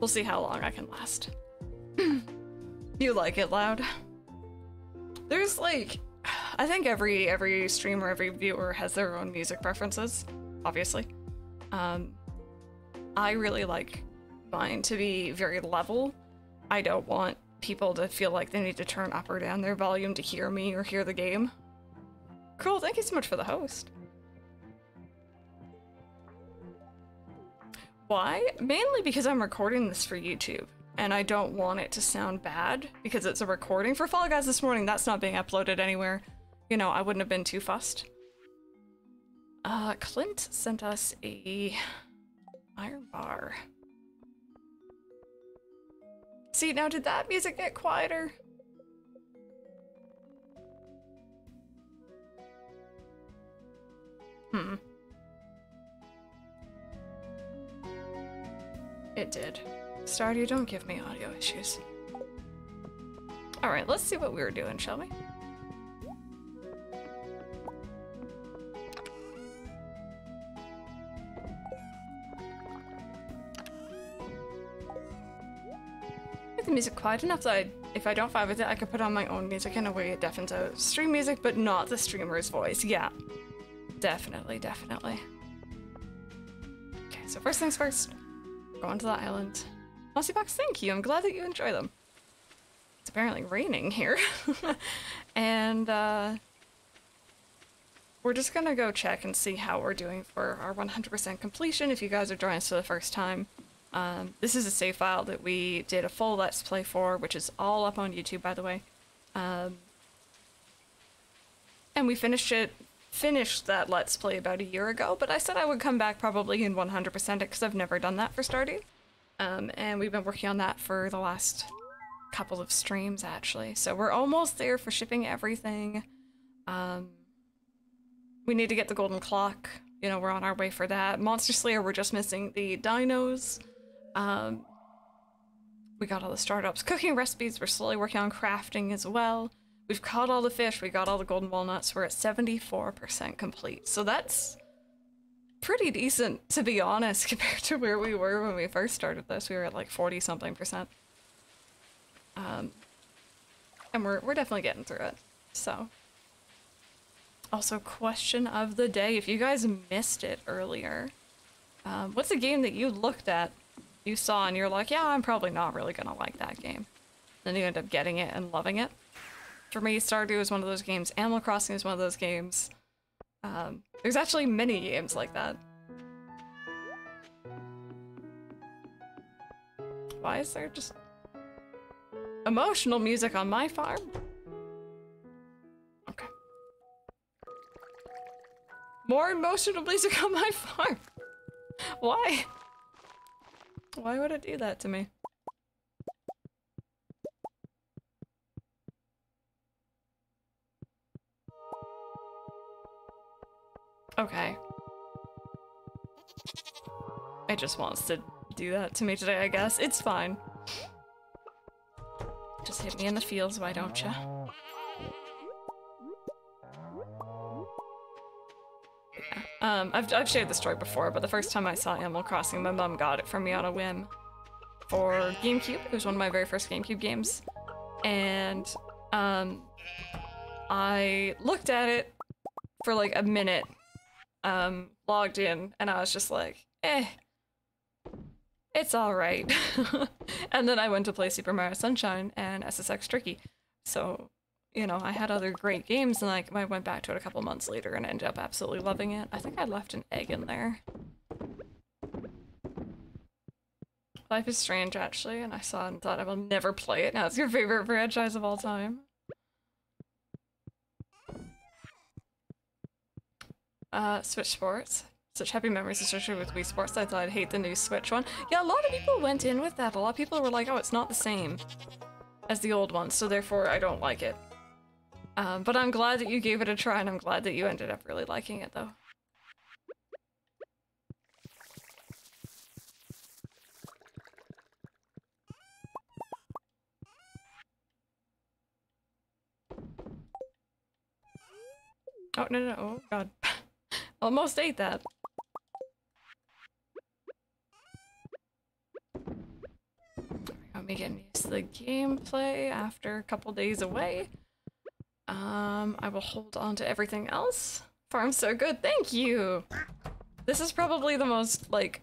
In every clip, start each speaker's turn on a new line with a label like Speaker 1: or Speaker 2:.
Speaker 1: We'll see how long I can last. You like it loud? There's like, I think every streamer, every viewer has their own music preferences, obviously. I really like mine to be very level. I don't want people to feel like they need to turn up or down their volume to hear me or hear the game. Cool, thank you so much for the host. Why? Mainly because I'm recording this for YouTube, and I don't want it to sound bad because it's a recording. For Fall Guys this morning, that's not being uploaded anywhere. You know, I wouldn't have been too fussed. Clint sent us a iron bar. See, now did that music get quieter? It did. Stardew, don't give me audio issues. Alright, let's see what we were doing, shall we? Make the music quiet enough that if I don't vibe with it, I could put on my own music in a way it deafens out stream music, but not the streamer's voice. Yeah. Definitely, definitely. Okay, so first things first. Going to the island. Mossybox, thank you. I'm glad that you enjoy them. It's apparently raining here. And we're just gonna go check and see how we're doing for our 100% completion if you guys are joining us for the first time. This is a save file that we did a full Let's Play for, which is all up on YouTube, by the way. And we finished that Let's Play about a year ago, but I said I would come back probably and 100% it because I've never done that for Stardew. And we've been working on that for the last couple of streams, actually. So we're almost there for shipping everything. We need to get the golden clock. You know, we're on our way for that. Monster Slayer, we're just missing the dinos. We got all the startups. Cooking recipes, we're slowly working on crafting as well. We've caught all the fish, we got all the golden walnuts, we're at 74% complete. So that's pretty decent, to be honest, compared to where we were when we first started this. We were at like 40-something%. And we're definitely getting through it, so. Also, question of the day, if you guys missed it earlier, what's a game that you looked at, you saw, and you're like, yeah, I'm probably not really gonna like that game. Then you end up getting it and loving it. For me, Stardew is one of those games. Animal Crossing is one of those games. There's actually many games like that. Why is there just emotional music on my farm? Okay. More emotional music on my farm? Why? Why would it do that to me? Okay. It just wants to do that to me today, I guess. It's fine. Just hit me in the fields, why don't ya? Yeah. I've shared the story before, but the first time I saw Animal Crossing, my mom got it for me on a whim for GameCube. It was one of my very first GameCube games. And I looked at it for like a minute, logged in, and I was just like, it's alright. And then I went to play Super Mario Sunshine and SSX Tricky. So, you know, I had other great games, and like I went back to it a couple months later and ended up absolutely loving it. I think I left an egg in there. Life is Strange, actually, and I saw it and thought I will never play it. Now it's your favorite franchise of all time. Switch Sports. Such happy memories associated with Wii Sports. I thought I'd hate the new Switch one. Yeah, a lot of people went in with that. A lot of people were like, oh, it's not the same as the old one, so therefore I don't like it. But I'm glad that you gave it a try, and I'm glad that you ended up really liking it, though. Oh, no, oh god. Almost ate that. me getting used to the gameplay after a couple days away. I will hold on to everything else. Farm's so good, thank you! This is probably the most, like,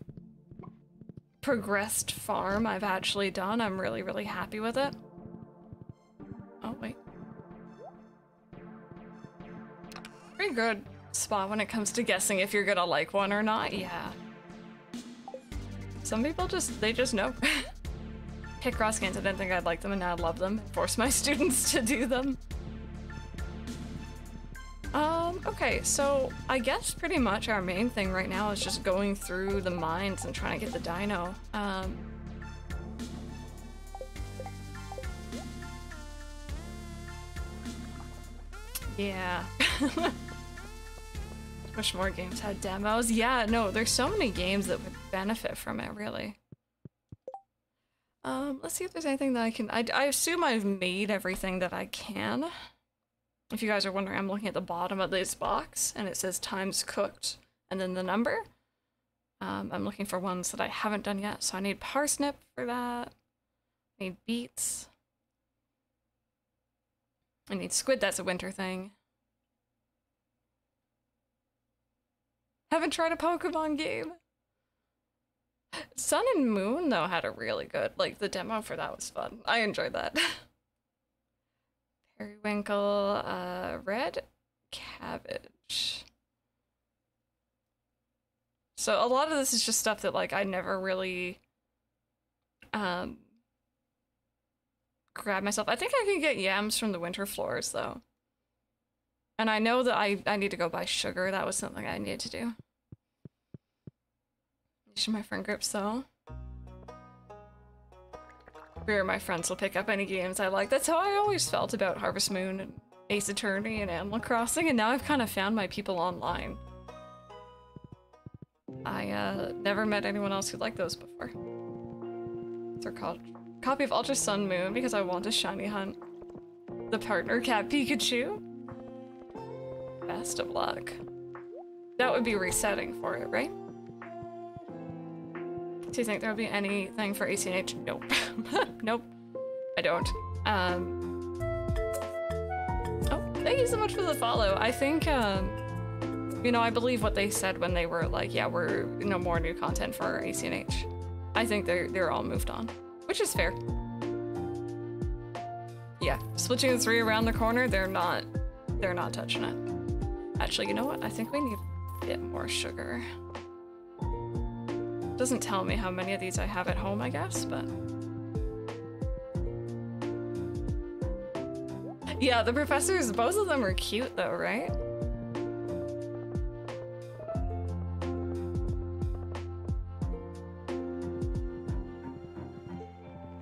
Speaker 1: progressed farm I've actually done. I'm really, really happy with it. Oh, wait. Pretty good spot when it comes to guessing if you're gonna like one or not, yeah. Some people they just know. Picross games, I didn't think I'd like them and now I love them. Force my students to do them. Okay, so I guess pretty much our main thing right now is just going through the mines and trying to get the dino. Yeah. Wish more games had demos. Yeah, no, there's so many games that would benefit from it, really. Let's see if there's anything that I can... I assume I've made everything that I can. If you guys are wondering, I'm looking at the bottom of this box, and it says times cooked, and then the number. I'm looking for ones that I haven't done yet, so I need parsnip for that. I need beets. I need squid, that's a winter thing. Haven't tried a Pokemon game. Sun and Moon, though, had a really good, like, the demo for that was fun. I enjoyed that. Periwinkle, red cabbage. So a lot of this is just stuff that, like, I never really, grab myself. I think I can get yams from the winter floors, though. And I know that I need to go buy sugar. That was something I needed to do. Show my friend groups, though. Where my friends will pick up any games I like. That's how I always felt about Harvest Moon and Ace Attorney and Animal Crossing, and now I've kind of found my people online. I never met anyone else who liked those before. What's they're called? Copy of Ultra Sun Moon because I want to shiny hunt the partner cat Pikachu. Best of luck. That would be resetting for it, right? Do you think there will be anything for ACNH? Nope. Nope. I don't. Oh, thank you so much for the follow. I think, you know, I believe what they said when they were like, yeah, we're no more new content for ACNH. I think they're all moved on, which is fair. Yeah, switching the 3 around the corner, they're not touching it. Actually, you know what? I think we need a bit more sugar. Doesn't tell me how many of these I have at home, I guess, but... Yeah, the professors, both of them are cute though, right?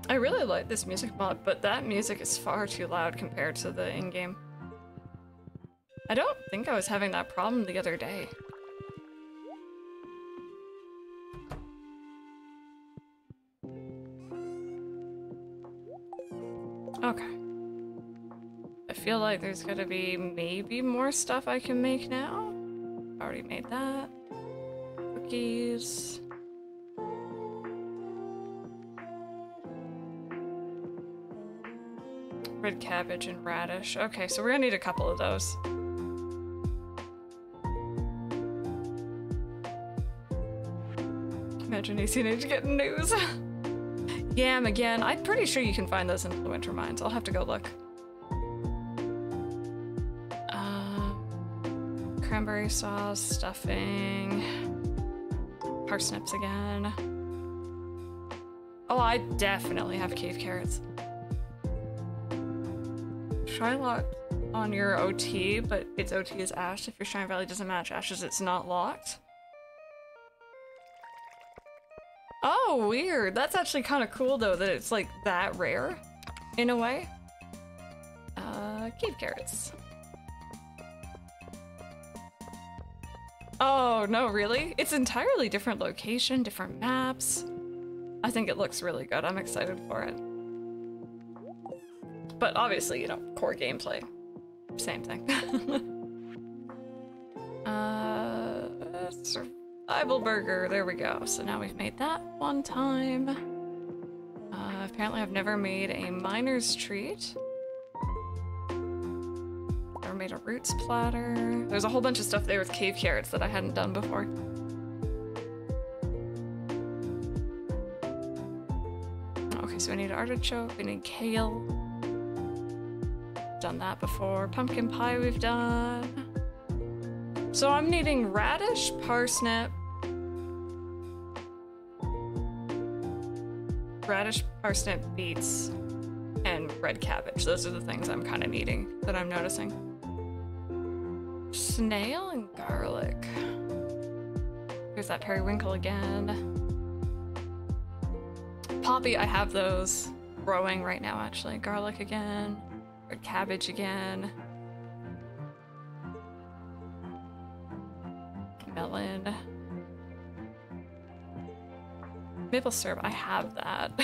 Speaker 1: I really like this music mod, but that music is far too loud compared to the in-game. I don't think I was having that problem the other day. Okay. I feel like there's gonna be maybe more stuff I can make now. Already made that. Cookies. Red cabbage and radish. Okay, so we're gonna need a couple of those. Imagine ACNH getting news. Yam again. I'm pretty sure you can find those in the winter mines. I'll have to go look. Cranberry sauce, stuffing, parsnips again. Oh, I definitely have cave carrots. Shrine locked on your OT, but its OT is Ash. If your Shrine Valley doesn't match Ash's, it's not locked. Oh, weird. That's actually kind of cool, though, that it's, like, that rare, in a way. Cave carrots. Oh, no, really? It's entirely different location, different maps. I think it looks really good. I'm excited for it. But obviously, you know, core gameplay. Same thing. Survival burger. There we go. So now we've made that one time. Apparently I've never made a miner's treat. Never made a roots platter. There's a whole bunch of stuff there with cave carrots that I hadn't done before. Okay, so we need artichoke, we need kale. Done that before. Pumpkin pie we've done. So I'm needing radish, parsnip, beets, and red cabbage. Those are the things I'm kind of needing, that I'm noticing. Snail and garlic. Here's that periwinkle again. Poppy, I have those growing right now, actually. Garlic again. Red cabbage again. Melon. Maple syrup, I have that.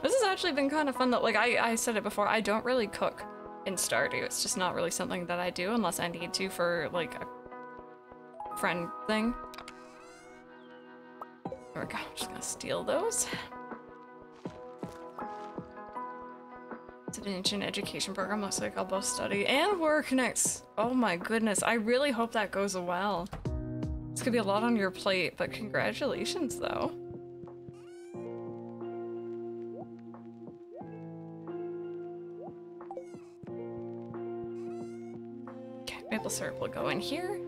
Speaker 1: This has actually been kind of fun though. Like I said it before, I don't really cook in Stardew. It's just not really something that I do unless I need to for like a friend thing. There we go, I'm just gonna steal those. It's an ancient education program, looks like I'll both study and work next. Oh my goodness, I really hope that goes well. This could be a lot on your plate, but congratulations though. Okay, maple syrup will go in here.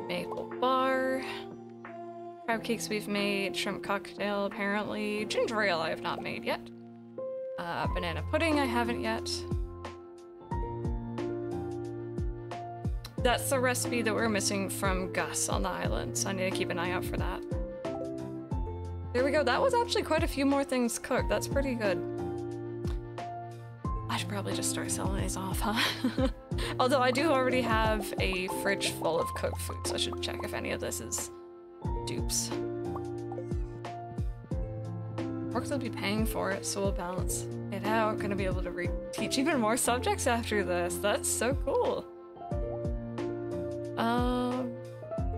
Speaker 1: Maple bar. Crab cakes we've made, shrimp cocktail apparently. Ginger ale I have not made yet. Banana pudding I haven't yet. That's the recipe that we're missing from Gus on the island, so I need to keep an eye out for that. There we go, that was actually quite a few more things cooked. That's pretty good. I should probably just start selling these off, huh? Although I do already have a fridge full of cooked food, so I should check if any of this is dupes. Work will be paying for it, so we'll balance it out. Gonna be able to teach even more subjects after this. That's so cool.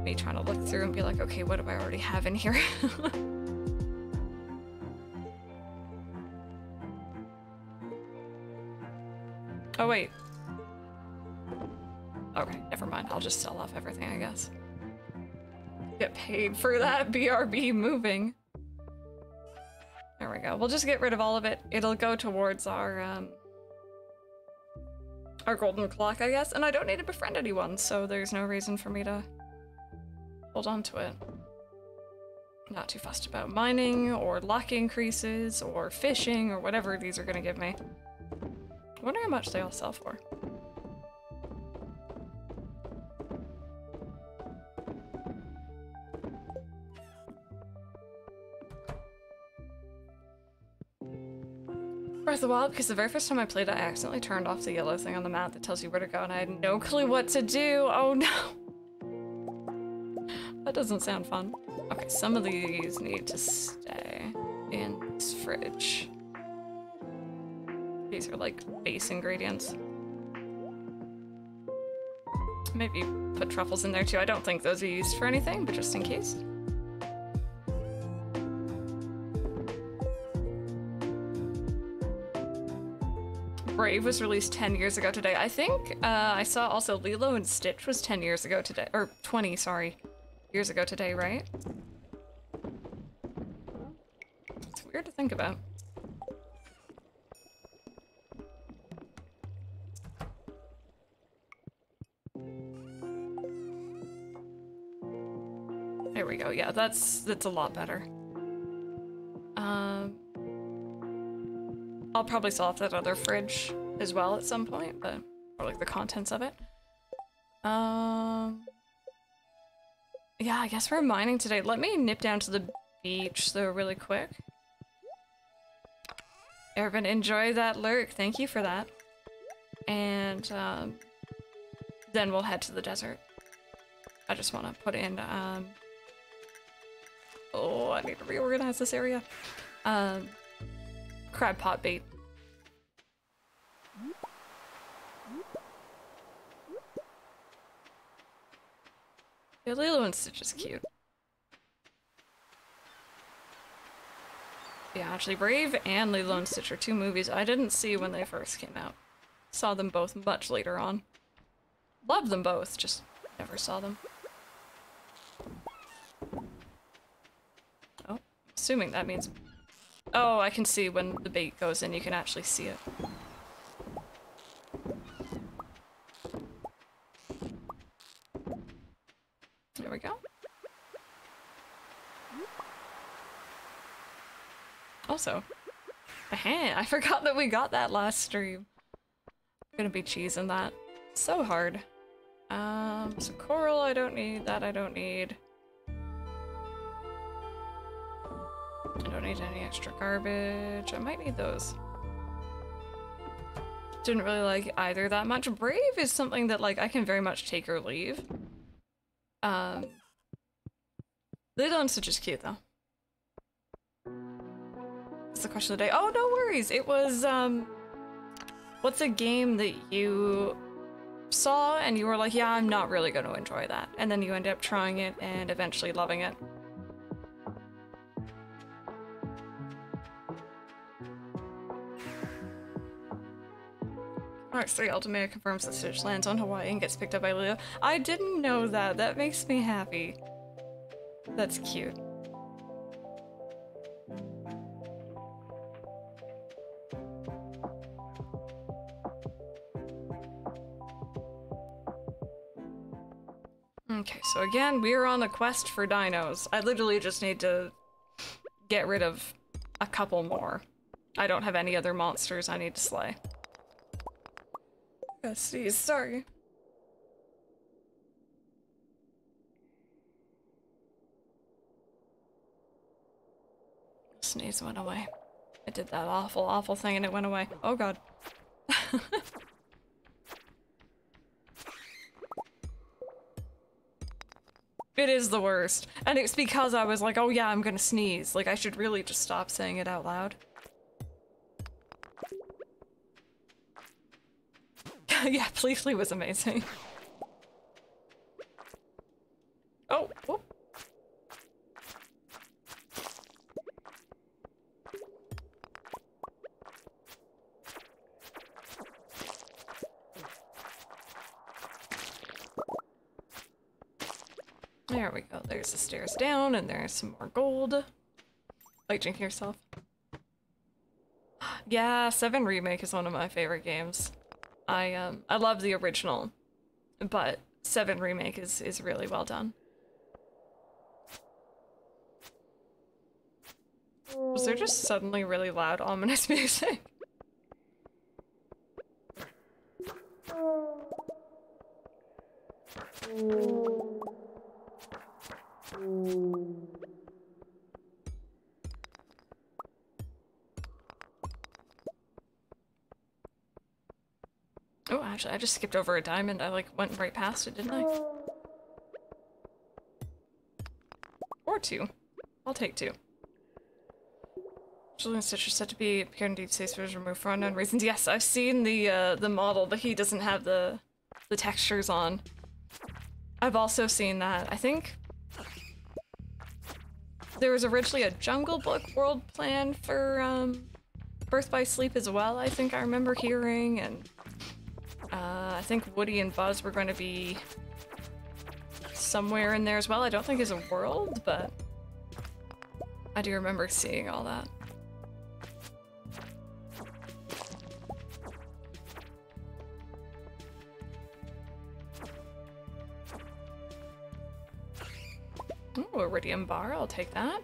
Speaker 1: Me trying to look through and be like, okay, what do I already have in here? Oh wait. Okay, never mind. I'll just sell off everything, I guess. Get paid for that BRB moving. There we go. We'll just get rid of all of it. It'll go towards our golden clock, I guess. And I don't need to befriend anyone, so there's no reason for me to hold on to it. Not too fussed about mining, or luck increases, or fishing, or whatever these are gonna give me. I wonder how much they all sell for. Breath of the Wild, because the very first time I played it, I accidentally turned off the yellow thing on the map that tells you where to go, and I had no clue what to do. Oh no! That doesn't sound fun. Okay, some of these need to stay in this fridge. These are like base ingredients. Maybe put truffles in there too. I don't think those are used for anything, but just in case. Brave was released 10 years ago today. I think I saw also Lilo and Stitch was 10 years ago today, or 20, sorry, years ago today, right? It's weird to think about. There we go. Yeah, that's a lot better. I'll probably sell off that other fridge as well at some point, but or like the contents of it. Yeah, I guess we're mining today. Let me nip down to the beach though really quick. Ervin, enjoy that lurk. Thank you for that. And then we'll head to the desert. I just want to put in oh, I need to reorganize this area. Crab pot bait. Yeah, Lilo and Stitch is cute. Yeah, actually, Brave and Lilo and Stitch are two movies I didn't see when they first came out. Saw them both much later on. Loved them both, just never saw them. Oh, assuming that means... Oh, I can see when the bait goes in, you can actually see it. There we go. Also, I forgot that we got that last stream. I'm gonna be cheesing that. So hard. So coral I don't need, that I don't need. I don't need any extra garbage. I might need those. Didn't really like either that much. Brave is something that like I can very much take or leave. Lilo and Stitch is cute though. That's the question of the day. Oh, no worries. It was what's a game that you saw and you were like, yeah, I'm not really going to enjoy that. And then you end up trying it and eventually loving it. Arcs 3 Ultimate confirms that Stitch lands on Hawaii and gets picked up by Leo. I didn't know that. That makes me happy. That's cute. Okay, so again, we're on a quest for dinos. I literally just need to get rid of a couple more. I don't have any other monsters I need to slay. Sneeze, sorry. Sneeze went away. I did that awful, awful thing and it went away. Oh god. It is the worst. And it's because I was like, oh yeah, I'm gonna sneeze. Like, I should really just stop saying it out loud. Yeah, Pleasley was amazing. Oh, whoop. There we go. There's the stairs down, and there's some more gold. Like, drink yourself. Yeah, 7 Remake is one of my favorite games. I love the original, but 7 Remake is really well done. Was there just suddenly really loud, ominous music? Oh, actually, I just skipped over a diamond. I, like, went right past it, didn't I? Or 2. I'll take 2. Julian Stitch is said to be appeared in Deep Space was removed for unknown reasons. Yes, I've seen the model, but he doesn't have the textures on. I've also seen that. I think there was originally a Jungle Book world plan for Birth by Sleep as well, I think I remember hearing, and I think Woody and Buzz were going to be somewhere in there as well. I don't think it's a world, but I do remember seeing all that. Ooh, Iridium Bar, I'll take that.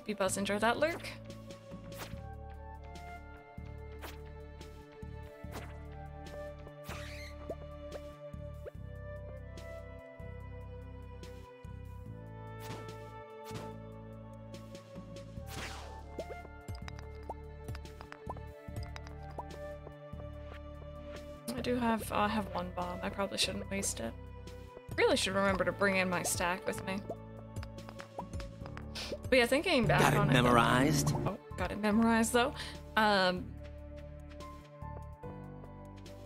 Speaker 1: Be Buzz, enjoy that lurk. I have 1 bomb. I probably shouldn't waste it. Really should remember to bring in my stack with me. But yeah, thinking back on it. Got it memorized? Oh, got it memorized though.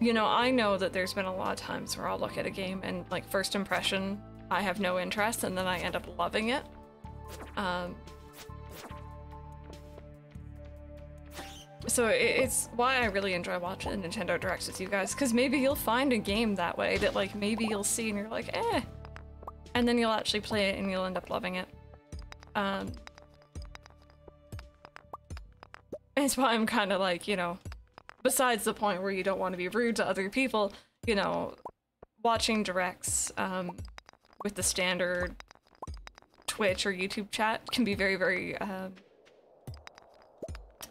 Speaker 1: You know, I know that there's been a lot of times where I'll look at a game and, like, first impression, I have no interest, and then I end up loving it. So it's why I really enjoy watching the Nintendo Directs with you guys, because maybe you'll find a game that way that like maybe you'll see and you're like, eh. And then you'll actually play it and you'll end up loving it. And it's why I'm kind of like, you know, besides the point where you don't want to be rude to other people, you know, watching directs with the standard Twitch or YouTube chat can be very, very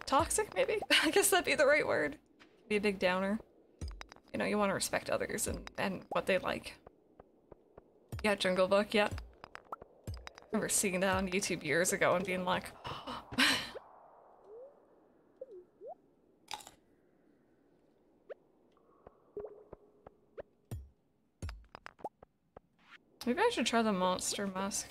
Speaker 1: toxic, maybe? I guess that'd be the right word. Be a big downer. You know, you want to respect others and what they like. Yeah, Jungle Book, yeah. I remember seeing that on YouTube years ago and being like, maybe I should try the Monster Musk.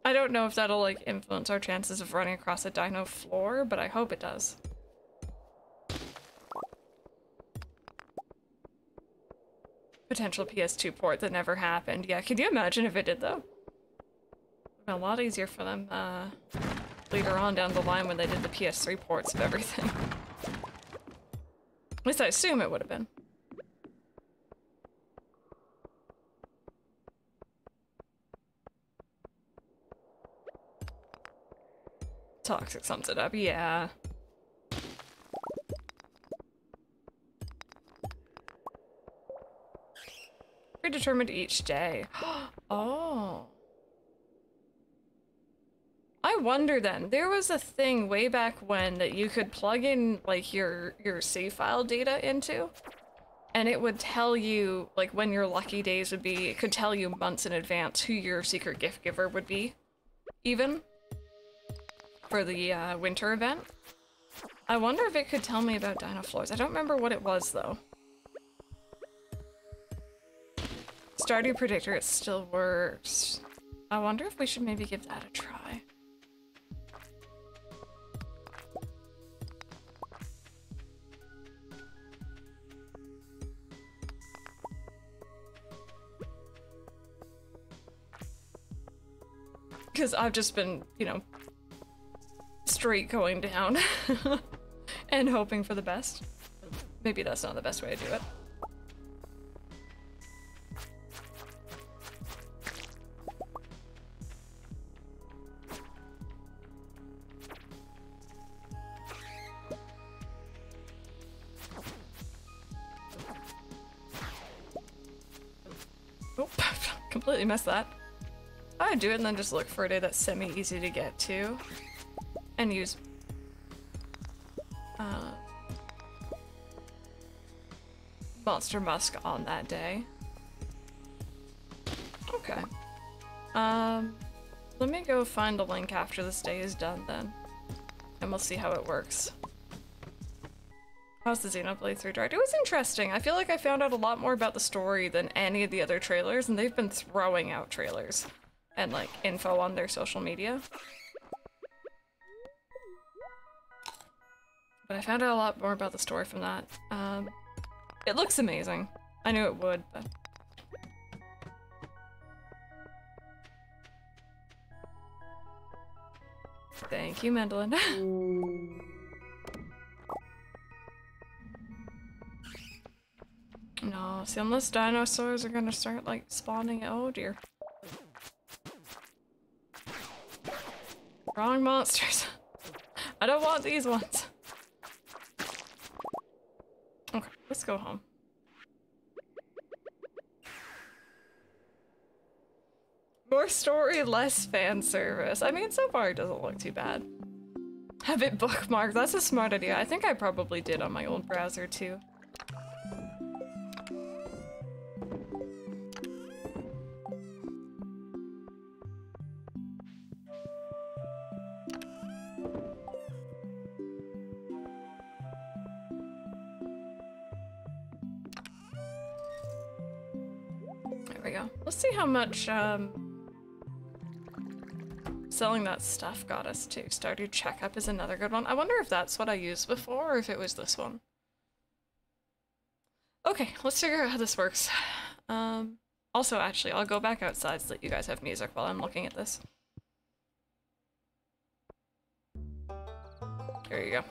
Speaker 1: I don't know if that'll like influence our chances of running across a dino floor, but I hope it does. Potential PS2 port that never happened. Yeah, could you imagine if it did though? It'd be a lot easier for them later on down the line when they did the PS3 ports of everything. At least I assume it would have been. Toxic sums it up, yeah. Predetermined each day. Oh. I wonder then, there was a thing way back when that you could plug in like your save file data into, and it would tell you like when your lucky days would be. It could tell you months in advance who your secret gift giver would be, even for the winter event. I wonder if it could tell me about Dino Floors. I don't remember what it was though. Stardew Predictor, it still works. I wonder if we should maybe give that a try. Because I've just been, you know, straight going down and hoping for the best. Maybe that's not the best way to do it. Oh, completely missed that. I would do it and then just look for a day that's semi-easy to get to. And use... Monster Musk on that day. Okay. Let me go find a link after this day is done then. And we'll see how it works. How's the Xenoblade 3 Direct? It was interesting. I feel like I found out a lot more about the story than any of the other trailers, and they've been throwing out trailers and like info on their social media. But I found out a lot more about the story from that. It looks amazing. I knew it would, but... Thank you, Mendelin. No, see, unless dinosaurs are gonna start, like, spawning- oh dear. Wrong monsters. I don't want these ones. Okay, let's go home. More story, less fan service. I mean, so far it doesn't look too bad. Have it bookmarked. That's a smart idea. I think I probably did on my old browser too. There we go. Let's see how much selling that stuff got us to. Stardew Checkup is another good one. I wonder if that's what I used before or if it was this one. Okay, let's figure out how this works. Also, actually, I'll go back outside so that you guys have music while I'm looking at this. There you go.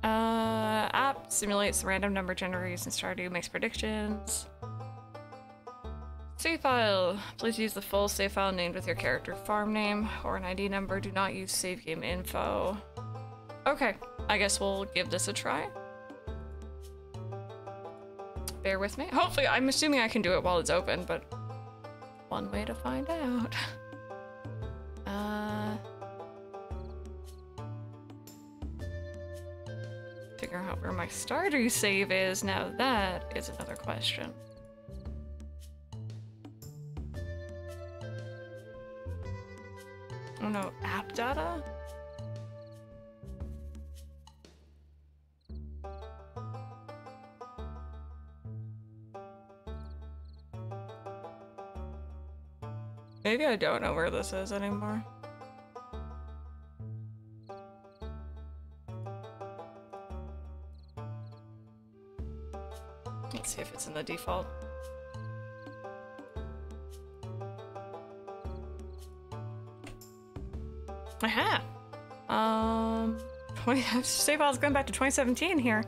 Speaker 1: App simulates the random number generator using Stardew, makes predictions. Save file. Please use the full save file named with your character farm name or an ID number. Do not use save game info. Okay, I guess we'll give this a try. Bear with me. Hopefully, I'm assuming I can do it while it's open, but one way to find out. Figure out where my Stardew save is. Now that is another question. Oh no, app data? Maybe I don't know where this is anymore. Let's see if it's in the default. Aha! Save file's going back to 2017 here.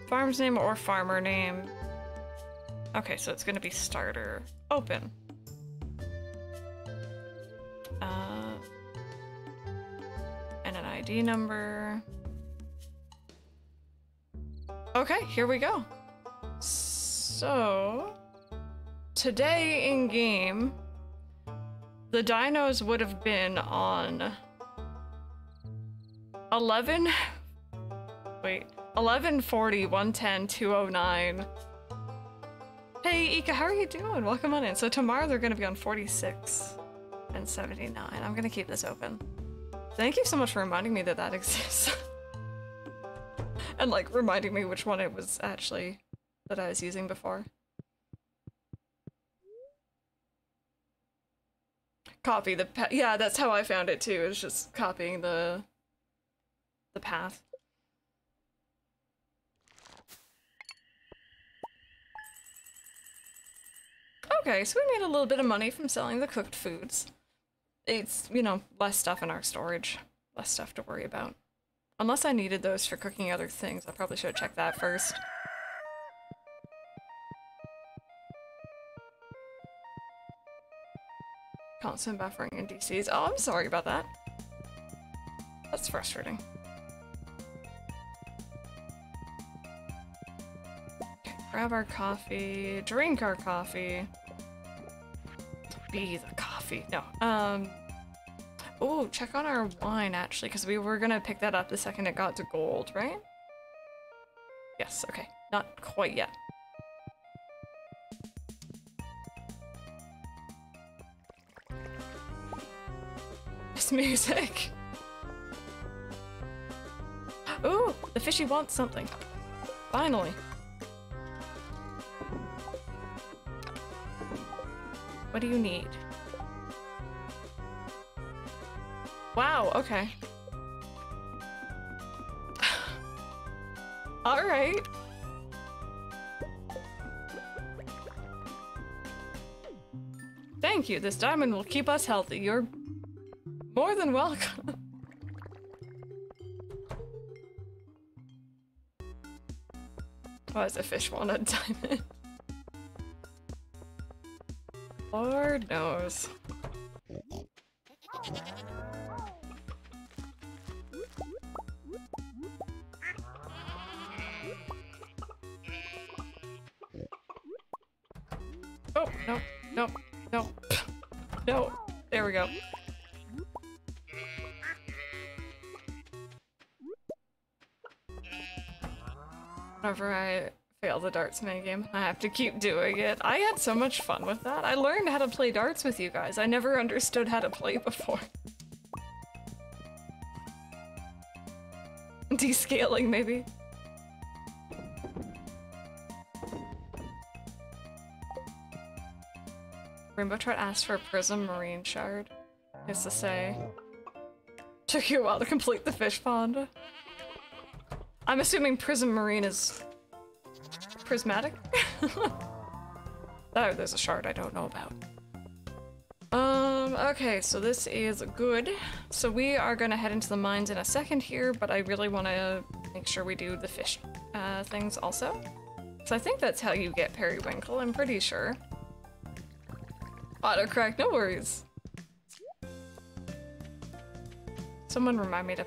Speaker 1: Farm's name or farmer name. Okay, so it's gonna be starter. Open. And an ID number. Okay, here we go. So, today in game, the dinos would have been on 1140, 110, 209. Hey Ika, how are you doing? Welcome on in. So tomorrow they're gonna be on 46 and 79. I'm gonna keep this open. Thank you so much for reminding me that that exists. And like reminding me which one it was actually that I was using before. Copy the path. Yeah, that's how I found it too. It's just copying the path. Okay, so we made a little bit of money from selling the cooked foods. It's, you know, less stuff in our storage. Less stuff to worry about. Unless I needed those for cooking other things. I probably should have checked that first. Constant buffering in DCs. Oh, I'm sorry about that. That's frustrating. Okay, grab our coffee, drink our coffee. Be the coffee. No. Oh, check on our wine actually, because we were gonna pick that up the second it got to gold, right? Yes, okay. Not quite yet. This music. Ooh, the fishy wants something. Finally. What do you need? Wow, okay. All right. Thank you. This diamond will keep us healthy. You're more than welcome. Why does a fish want a diamond? Lord knows. Oh, no, no, no, no. There we go. Whenever I fail the darts minigame, I have to keep doing it. I had so much fun with that. I learned how to play darts with you guys. I never understood how to play before. Descaling, maybe. Rainbow Trout asked for a Prism Marine Shard. Is to say. Took you a while to complete the fish pond. I'm assuming Prism Marine is prismatic? Oh, there's a shard I don't know about. Okay, so this is good. So we are gonna head into the mines in a second here, but I really want to make sure we do the fish things also. So I think that's how you get periwinkle, I'm pretty sure. Autocorrect, no worries. Someone remind me to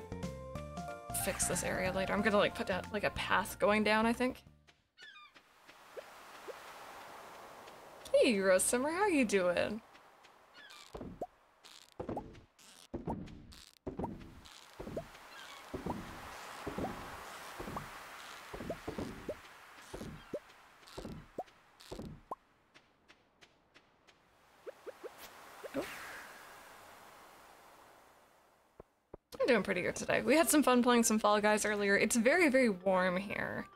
Speaker 1: fix this area later. I'm gonna like put down like a path going down, I think. Hey, Rose Summer, how you doing? I'm doing pretty good today. We had some fun playing some Fall Guys earlier. It's very, very warm here.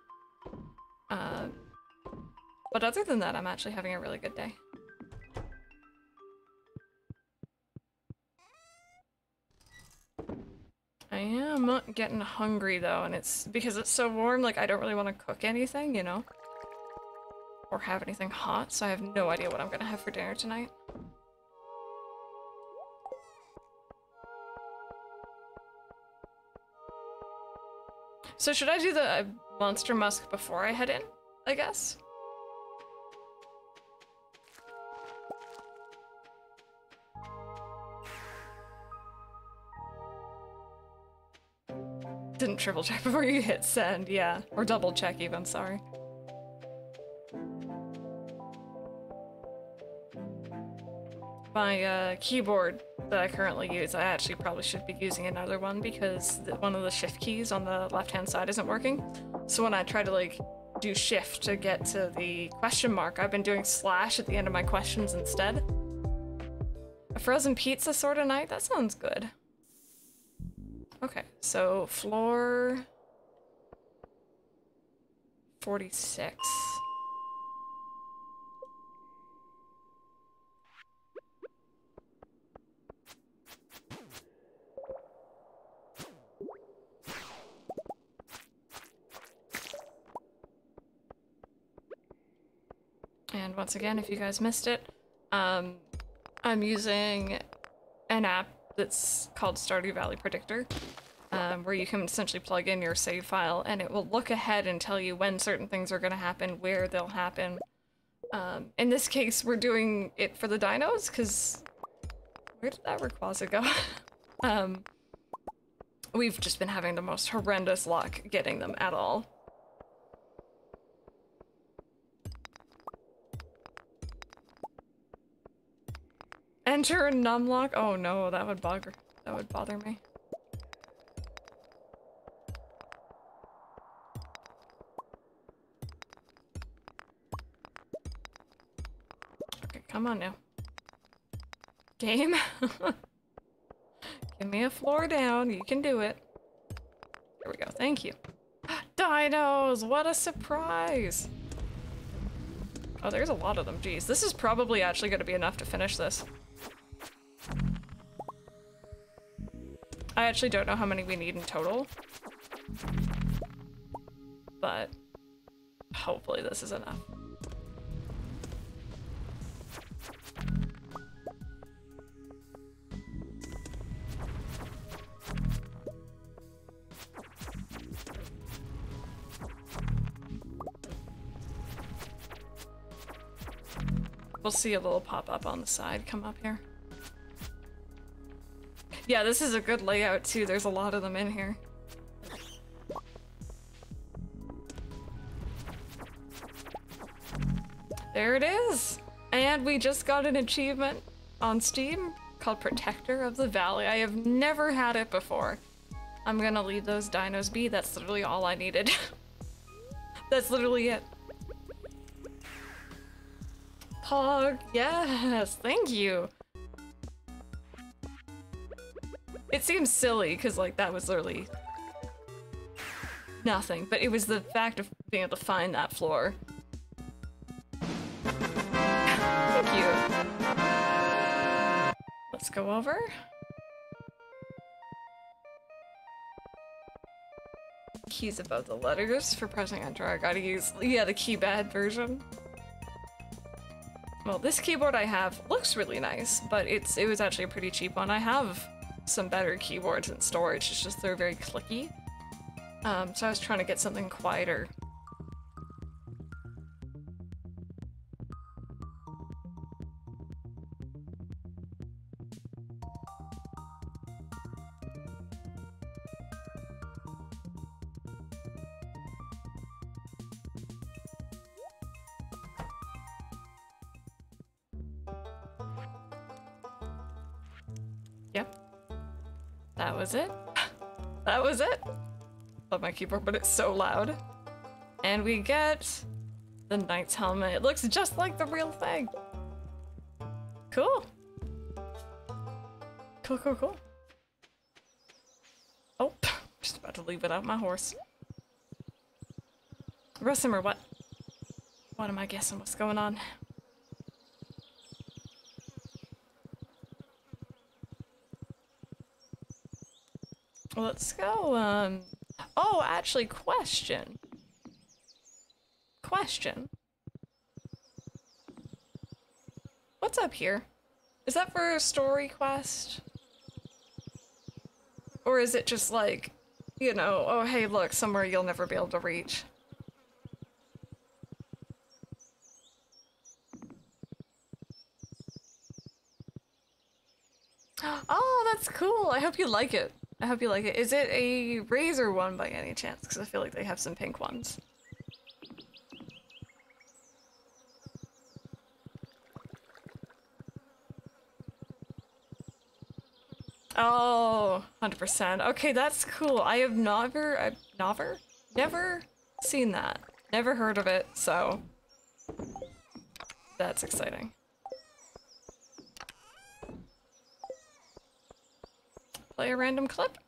Speaker 1: But other than that, I'm actually having a really good day. I am getting hungry though, and it's because it's so warm, like I don't really want to cook anything, you know? Or have anything hot, so I have no idea what I'm gonna have for dinner tonight. So should I do the Monster Musk before I head in, I guess? Didn't triple check before you hit send, yeah. Or double check even, sorry. My keyboard that I currently use, I actually probably should be using another one because one of the shift keys on the left-hand side isn't working. So when I try to like do shift to get to the question mark, I've been doing slash at the end of my questions instead. A frozen pizza sort of night? That sounds good. Okay, so floor 46. And once again, if you guys missed it, I'm using an app that's called Stardew Valley Predictor, where you can essentially plug in your save file and it will look ahead and tell you when certain things are going to happen, where they'll happen. In this case, we're doing it for the dinos, because where did that Rayquaza go? We've just been having the most horrendous luck getting them at all. Enter Numlock? Oh no, that would bother me. Okay, come on now. Game? Give me a floor down, you can do it. There we go, thank you. Dinos! What a surprise! Oh, there's a lot of them, geez. This is probably actually gonna be enough to finish this. I actually don't know how many we need in total, but hopefully this is enough. We'll see a little pop-up on the side come up here. Yeah, this is a good layout too. There's a lot of them in here. There it is! And we just got an achievement on Steam called Protector of the Valley. I have never had it before. I'm gonna leave those dinos be. That's literally all I needed. That's literally it. Pog, yes, thank you. It seems silly, because, like, that was literally nothing, but it was the fact of being able to find that floor. Thank you. Let's go over. Keys above the letters for pressing enter. I gotta use, yeah, the keypad version. Well, this keyboard I have looks really nice, but it was actually a pretty cheap one. I have some better keyboards in storage, it's just they're very clicky. So I was trying to get something quieter. Yep. That was it. That was it. Love my keyboard, but it's so loud. And we get the knight's helmet. It looks just like the real thing. Cool. Cool, cool, cool. Oh, just about to leave without my horse. Rosimer, what? What am I guessing? What's going on? Let's go, oh, actually, question. What's up here? Is that for a story quest? Or is it just like, you know, oh hey look, somewhere you'll never be able to reach? Oh, that's cool. I hope you like it. I hope you like it. Is it a Razor one by any chance? Because I feel like they have some pink ones. Oh, 100%. Okay, that's cool. I have never seen that. Never heard of it, so that's exciting. Play a random clip?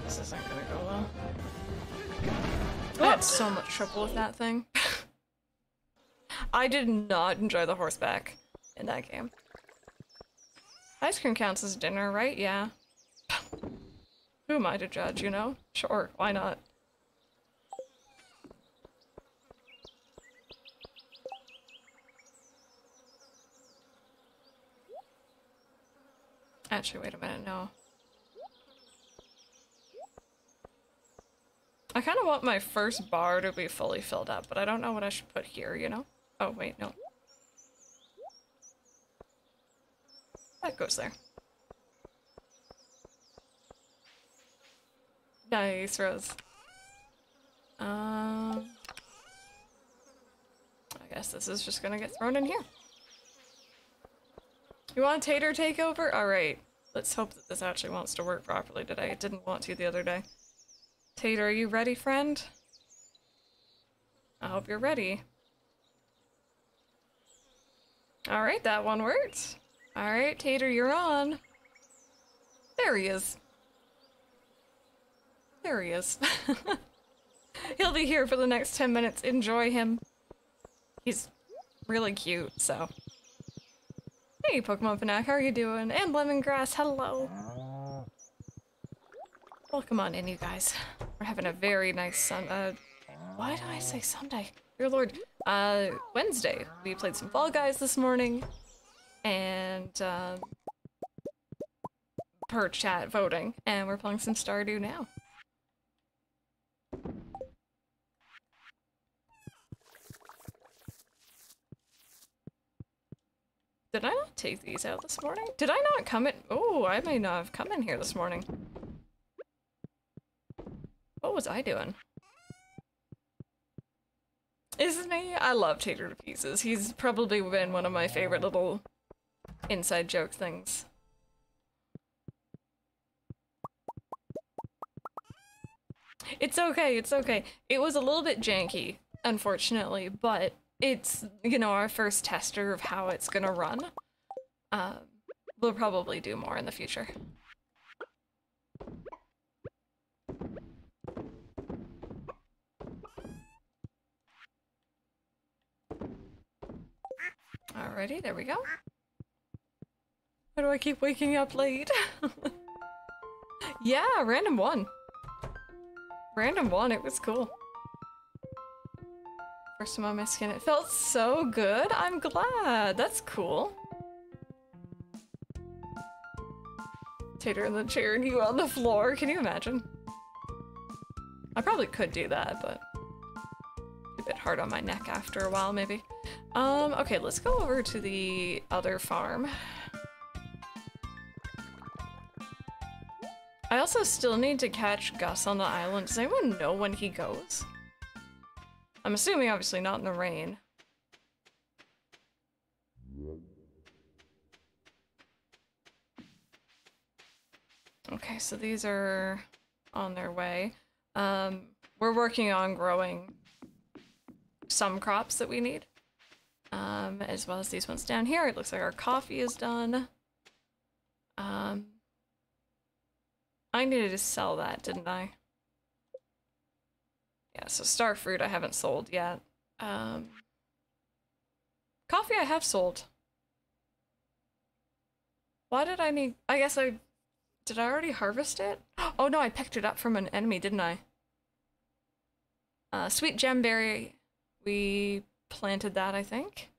Speaker 1: This isn't gonna go well. I had so much trouble with that thing. I did not enjoy the horseback in that game. Ice cream counts as dinner, right? Yeah. Who am I to judge, you know? Sure, why not? Actually, wait a minute, no. I kind of want my first bar to be fully filled up, but I don't know what I should put here, you know? Oh, wait, no. That goes there. Nice, Rose. I guess this is just gonna get thrown in here. You want a tater takeover? Alright. Let's hope that this actually wants to work properly today. It didn't want to the other day. Tater, are you ready, friend? I hope you're ready. Alright, that one worked. Alright, Tater, you're on. There he is. There he is. He'll be here for the next 10 minutes. Enjoy him. He's really cute, so. Hey, Pokemon Fanatic, how are you doing? And Lemongrass, hello. Welcome on in, you guys. We're having a very nice why did I say Sunday? Dear Lord. Wednesday. We played some Fall Guys this morning. And, per chat voting. And we're playing some Stardew now. Did I not take these out this morning? Did I not come in? Oh, I may not have come in here this morning. What was I doing? Isn't he? I love Tater to pieces. He's probably been one of my favorite little inside joke things. It's okay, it's okay. It was a little bit janky, unfortunately, but it's, you know, our first tester of how it's gonna run. We'll probably do more in the future. Alrighty, there we go. Why do I keep waking up late? Yeah, random one. Random one, it was cool. First time on my skin, it felt so good. I'm glad. That's cool. Tater in the chair and you on the floor. Can you imagine? I probably could do that, but a bit hard on my neck after a while, maybe. Okay, let's go over to the other farm. I also still need to catch Gus on the island. Does anyone know when he goes? I'm assuming obviously not in the rain. Okay, so these are on their way. We're working on growing some crops that we need. As well as these ones down here. It looks like our coffee is done. I needed to sell that, didn't I? Yeah, so star fruit I haven't sold yet. Coffee I have sold. Why did I need... I guess I... Did I already harvest it? Oh no, I picked it up from an enemy, didn't I? Sweet gemberry. We planted that, I think.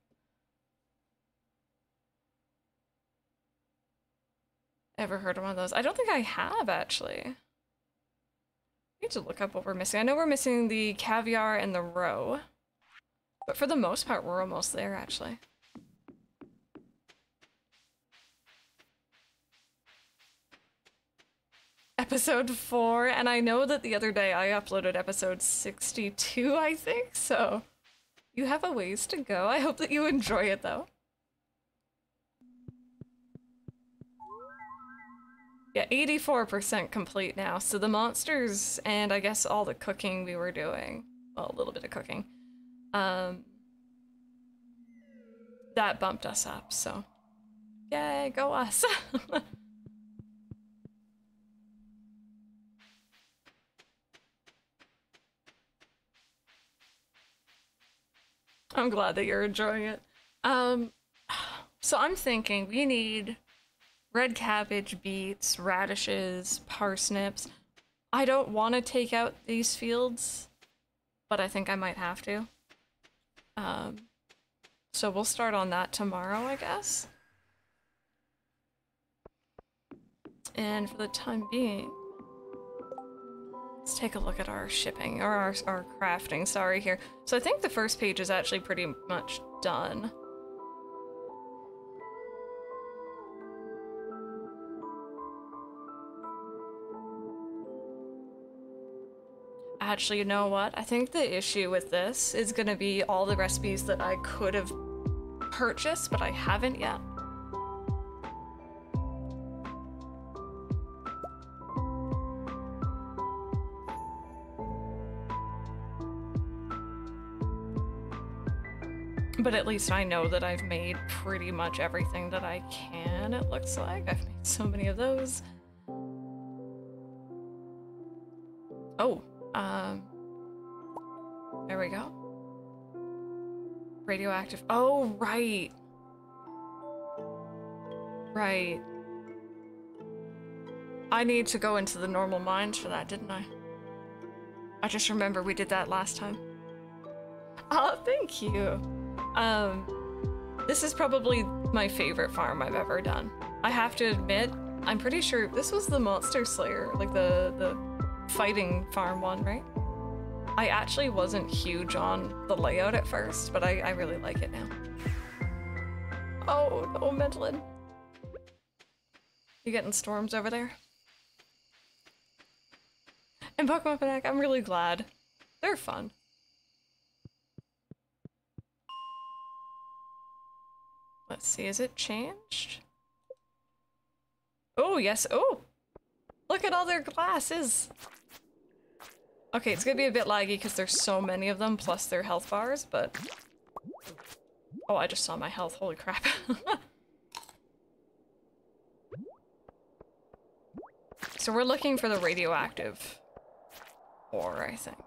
Speaker 1: Ever heard of one of those? I don't think I have, actually. I need to look up what we're missing. I know we're missing the caviar and the roe. But for the most part, we're almost there, actually. Episode 4, and I know that the other day I uploaded episode 62, I think, so you have a ways to go. I hope that you enjoy it, though. Yeah, 84% complete now, so the monsters and I guess all the cooking we were doing, well, a little bit of cooking, that bumped us up, so yay, go us. I'm glad that you're enjoying it. So I'm thinking we need red cabbage, beets, radishes, parsnips. I don't want to take out these fields, but I think I might have to. So we'll start on that tomorrow, I guess. And for the time being, let's take a look at our shipping, or our crafting, sorry, here. So I think the first page is actually pretty much done. Actually, you know what? I think the issue with this is gonna be all the recipes that I could have purchased, but I haven't yet. But at least I know that I've made pretty much everything that I can, it looks like. I've made so many of those. Oh, there we go. Radioactive. Oh, right. Right. I need to go into the normal mines for that, didn't I? I just remember we did that last time. Oh, thank you. This is probably my favorite farm I've ever done. I have to admit, I'm pretty sure this was the Monster Slayer, like the fighting farm one, right? I actually wasn't huge on the layout at first, but I really like it now. Oh, no, Medlin. You getting storms over there? And Pokemon Fanatic, I'm really glad. They're fun. Let's see, is it changed? Oh, yes. Oh! Look at all their glasses! Okay, it's gonna be a bit laggy because there's so many of them, plus their health bars, but... Oh, I just saw my health. Holy crap. So we're looking for the radioactive ore, I think.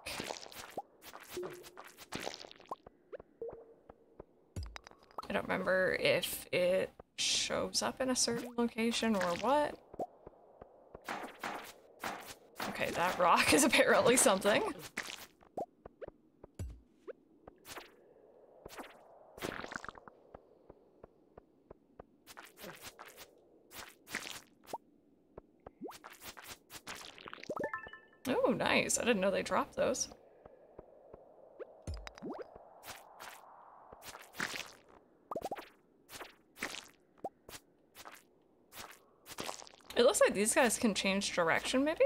Speaker 1: I don't remember if it shows up in a certain location or what. Okay, that rock is apparently something. Oh, nice. I didn't know they dropped those. It looks like these guys can change direction, maybe?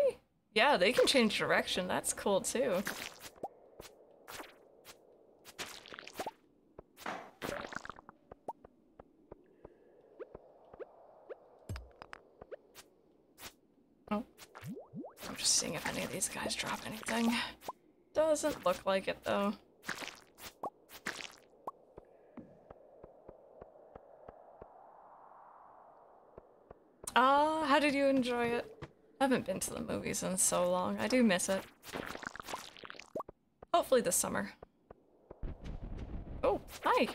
Speaker 1: Yeah, they can change direction. That's cool, too. Oh. I'm just seeing if any of these guys drop anything. Doesn't look like it, though. How did you enjoy it? I haven't been to the movies in so long. I do miss it. Hopefully this summer. Oh, hi!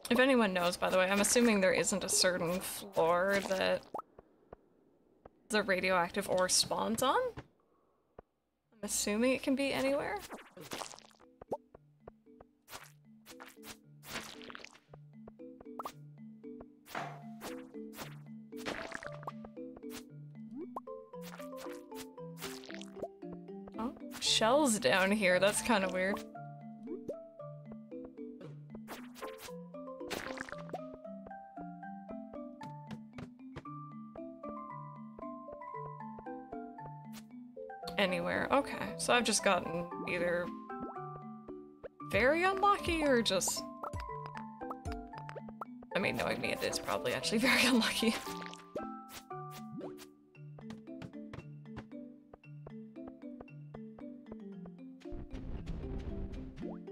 Speaker 1: If anyone knows, by the way, I'm assuming there isn't a certain floor that the radioactive ore spawns on? I'm assuming it can be anywhere? Oh, shells down here, that's kind of weird. Anywhere. Okay, so I've just gotten either very unlucky or just... I mean, knowing me, it is probably actually very unlucky.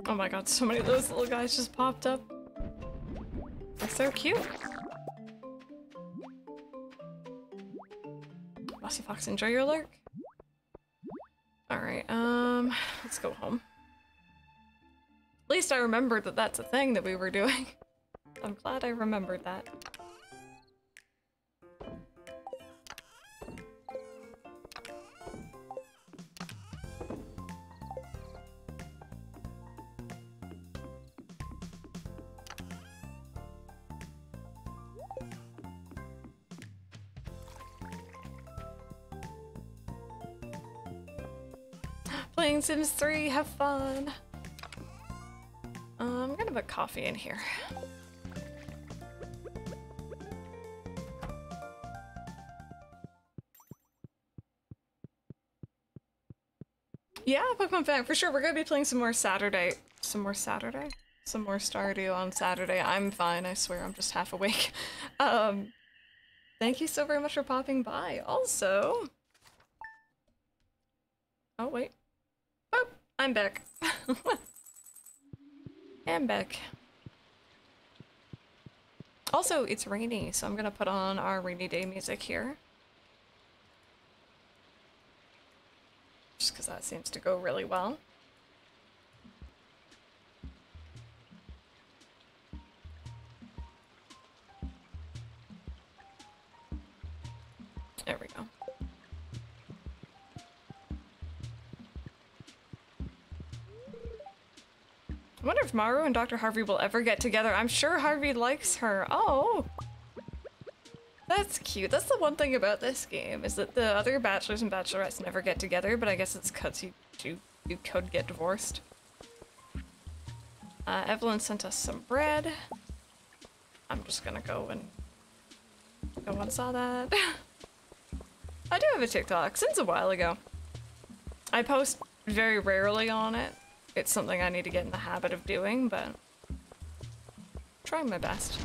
Speaker 1: Oh my god, so many of those little guys just popped up. They're so cute. Bossy Fox, enjoy your lurk. Alright, let's go home. At least I remembered that that's a thing that we were doing. I'm glad I remembered that. Playing Sims 3, have fun! I'm gonna put coffee in here. Yeah, Pokemon Fang, for sure. We're gonna be playing some more Saturday. Some more Stardew on Saturday. I'm fine, I swear, I'm just half awake. Thank you so very much for popping by. Also... Oh, wait. Oh, I'm back. I'm back. Also, it's rainy, so I'm gonna put on our rainy day music here. Just because that seems to go really well. There we go. I wonder if Maru and Dr. Harvey will ever get together. I'm sure Harvey likes her. Oh! That's cute. That's the one thing about this game, is that the other bachelors and bachelorettes never get together, but I guess it's because you could get divorced. Evelyn sent us some bread. I'm just gonna go and... No one saw that. I do have a TikTok, since a while ago. I post very rarely on it. It's something I need to get in the habit of doing, but... trying my best.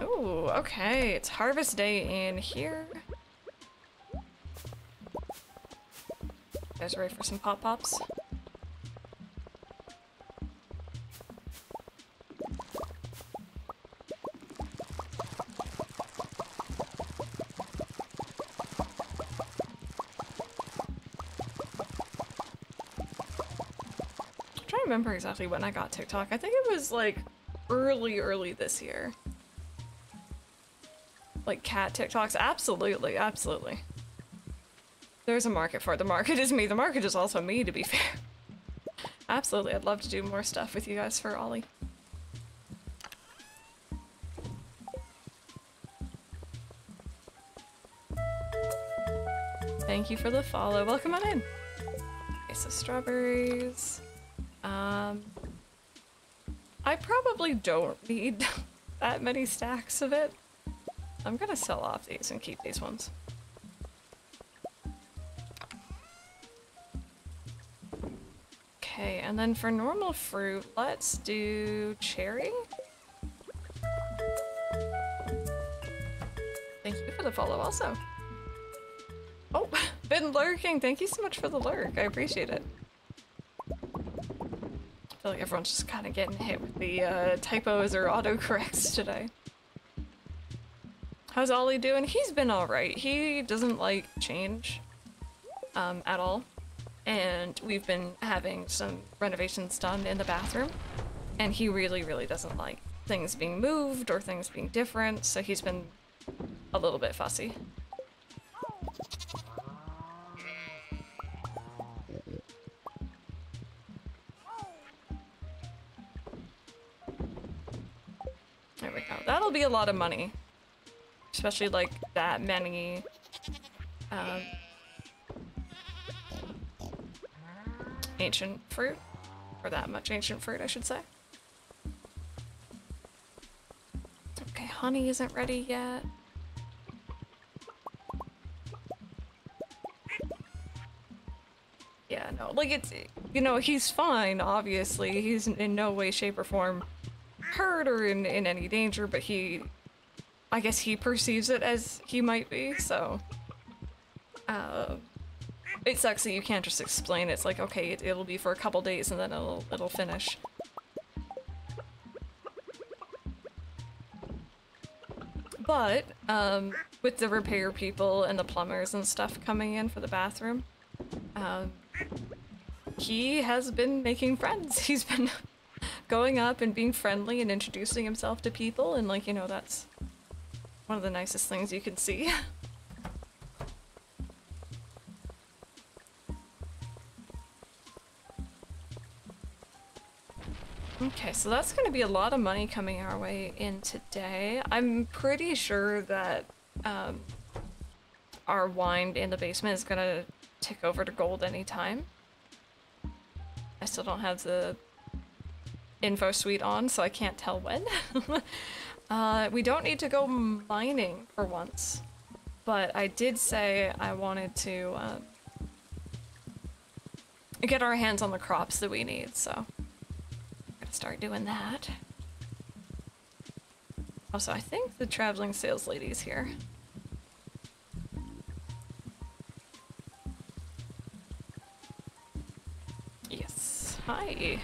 Speaker 1: Ooh, okay, it's harvest day in here. You guys ready for some pop-pops? Remember exactly when I got TikTok. I think it was like early this year. like cat TikToks. Absolutely, absolutely. There's a market for it. The market is me. The market is also me, to be fair. Absolutely, I'd love to do more stuff with you guys for Ollie. Thank you for the follow. Welcome on in. Okay, so strawberries. I probably don't need that many stacks of it. I'm gonna sell off these and keep these ones. Okay, and then for normal fruit, let's do cherry. Thank you for the follow also. Oh, been lurking. Thank you so much for the lurk. I appreciate it. I feel like everyone's just kind of getting hit with the typos or autocorrects today. How's Ollie doing? He's been alright. He doesn't like change at all. And we've been having some renovations done in the bathroom. And he really, really doesn't like things being moved or things being different. So he's been a little bit fussy. There we go. That'll be a lot of money. Especially like that many ancient fruit. Or that much ancient fruit, I should say. Okay, honey isn't ready yet. Yeah, no, like it's, you know, he's fine, obviously. He's in no way, shape, or form hurt or in any danger, but I guess he perceives it as he might be, so. It sucks that you can't just explain it. It's like, okay, it'll be for a couple days and then it'll finish. But, with the repair people and the plumbers and stuff coming in for the bathroom, he has been making friends. He's been going up and being friendly and introducing himself to people, and like, you know, that's one of the nicest things you can see. Okay, so that's going to be a lot of money coming our way in today. I'm pretty sure that our wine in the basement is going to tick over to gold anytime. I still don't have the info suite on, so I can't tell when. We don't need to go mining for once, but I did say I wanted to get our hands on the crops that we need, so start doing that. Also, I think the traveling sales lady's here. Yes. Hi.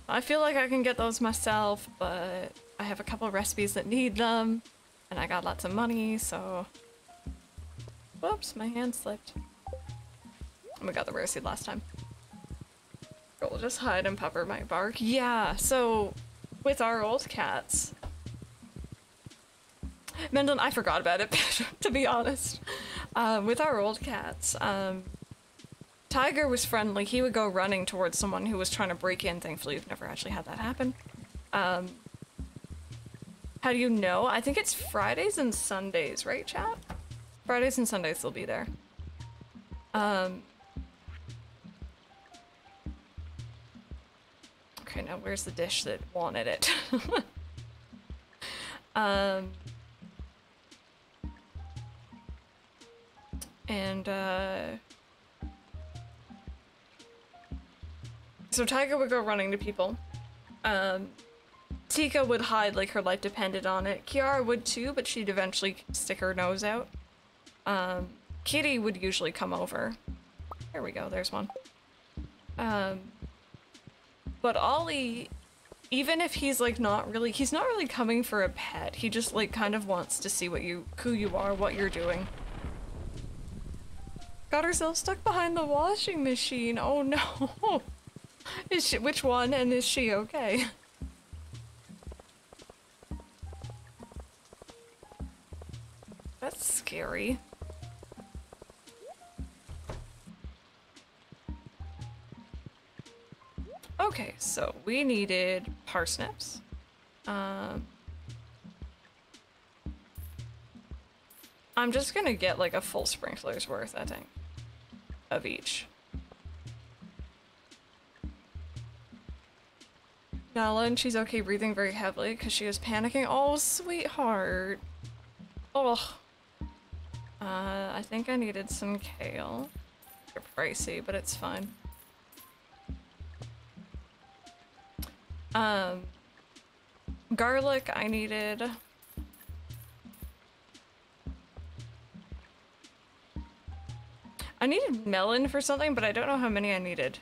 Speaker 1: I feel like I can get those myself, but I have a couple recipes that need them, and I got lots of money, so... Whoops, my hand slipped. Oh, we got the rare seed last time. We'll just hide and pepper my bark. Yeah, so with our old cats... Mendon, I forgot about it, to be honest. With our old cats, Tiger was friendly. He would go running towards someone who was trying to break in. Thankfully, we've never actually had that happen. How do you know? I think it's Fridays and Sundays, right, chat? Fridays and Sundays they'll be there. Okay, now where's the dish that wanted it? So Tiger would go running to people. Tika would hide like her life depended on it. Kiara would too, but she'd eventually stick her nose out. Kitty would usually come over. There we go, there's one. But Ollie, even if he's like he's not really coming for a pet. He just like kind of wants to see who you are, what you're doing. got herself stuck behind the washing machine. Oh no. Is she, which one, and is she okay? That's scary. Okay, so we needed parsnips. I'm just gonna get like a full sprinkler's worth, I think, of each. Nala, and she's okay breathing very heavily because she was panicking. Oh, sweetheart. Oh. I think I needed some kale. They're pricey, but it's fine. Garlic, I needed. I needed melon for something, but I don't know how many I needed.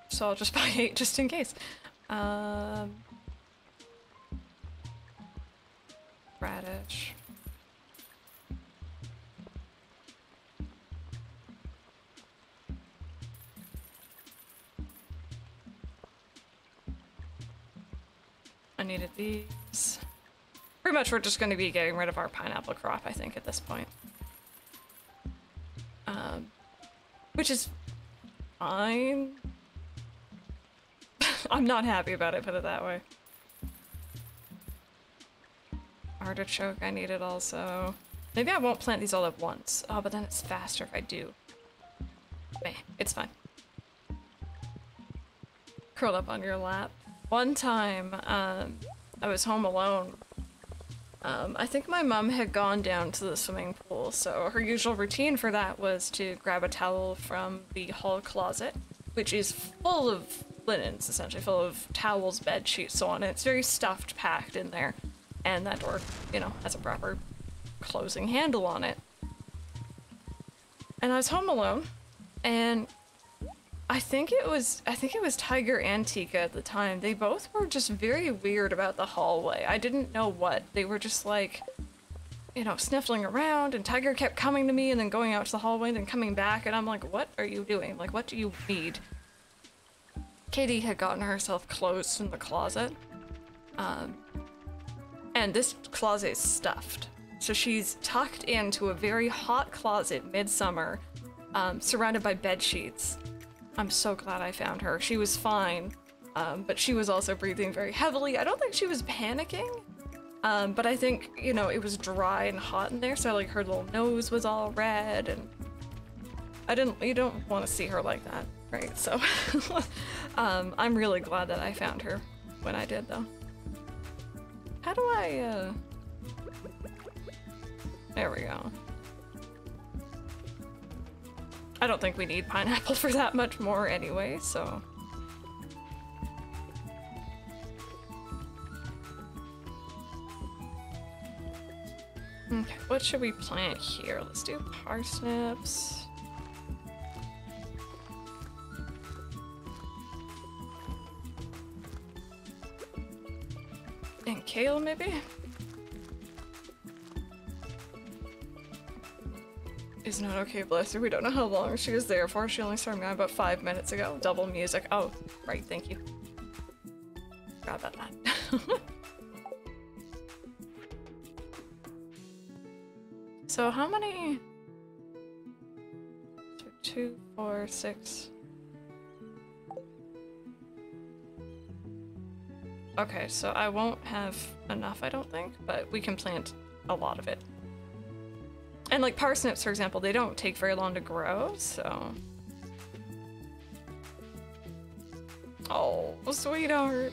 Speaker 1: So I'll just buy 8 just in case. Radish. I needed these. Pretty much we're just going to be getting rid of our pineapple crop, I think, at this point. Which is fine. I'm not happy about it, put it that way. Artichoke I needed also. Maybe I won't plant these all at once. Oh, but then it's faster if I do. Meh, it's fine. Curled up on your lap. One time, I was home alone. I think my mom had gone down to the swimming pool, so her usual routine for that was to grab a towel from the hall closet, which is full of linens, essentially, full of towels, bed sheets, so on. And it's very stuffed, packed in there. And that door, you know, has a proper closing handle on it. And I was home alone, and I think it was Tiger and Tika at the time. They both were just very weird about the hallway. I didn't know what. They were just like, you know, sniffling around, and Tiger kept coming to me and then going out to the hallway and then coming back, and I'm like, what are you doing? Like, what do you need? Katie had gotten herself clothes from the closet. And this closet is stuffed. So she's tucked into a very hot closet midsummer, surrounded by bed sheets. I'm so glad I found her. She was fine, but she was also breathing very heavily. I don't think she was panicking, but I think, you know, it was dry and hot in there, so like her little nose was all red, and you don't want to see her like that, right? So I'm really glad that I found her when I did, though. How do I, there we go. I don't think we need pineapple for that much more anyway, so. Okay, what should we plant here? Let's do parsnips. And kale, maybe? Is not okay, bless her. We don't know how long she was there for. She only started going about 5 minutes ago. Double music. Oh, right, thank you. Forgot about that. So how many? 2, 4, 6. Okay, so I won't have enough, I don't think, but we can plant a lot of it. And like parsnips, for example, they don't take very long to grow, so. Oh, sweetheart.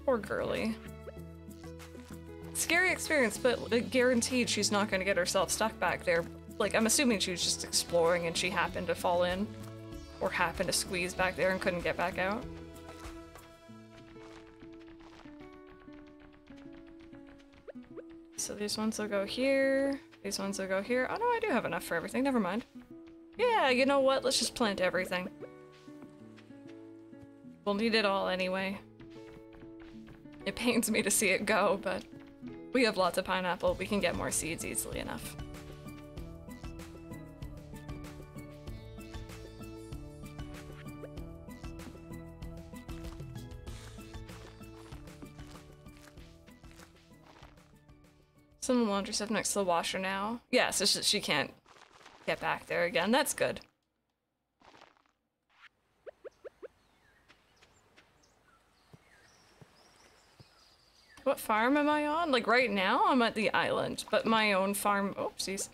Speaker 1: Poor girly. Scary experience, but like, guaranteed she's not going to get herself stuck back there. Like, I'm assuming she was just exploring and she happened to fall in or happened to squeeze back there and couldn't get back out. So these ones will go here. These ones will go here. Oh no, I do have enough for everything. Never mind. Yeah, you know what? Let's just plant everything. We'll need it all anyway. It pains me to see it go, but we have lots of pineapple. We can get more seeds easily enough. Some laundry stuff next to the washer now. Yeah, so she can't get back there again. That's good. What farm am I on? Like right now I'm at the island, but my own farm, oopsies,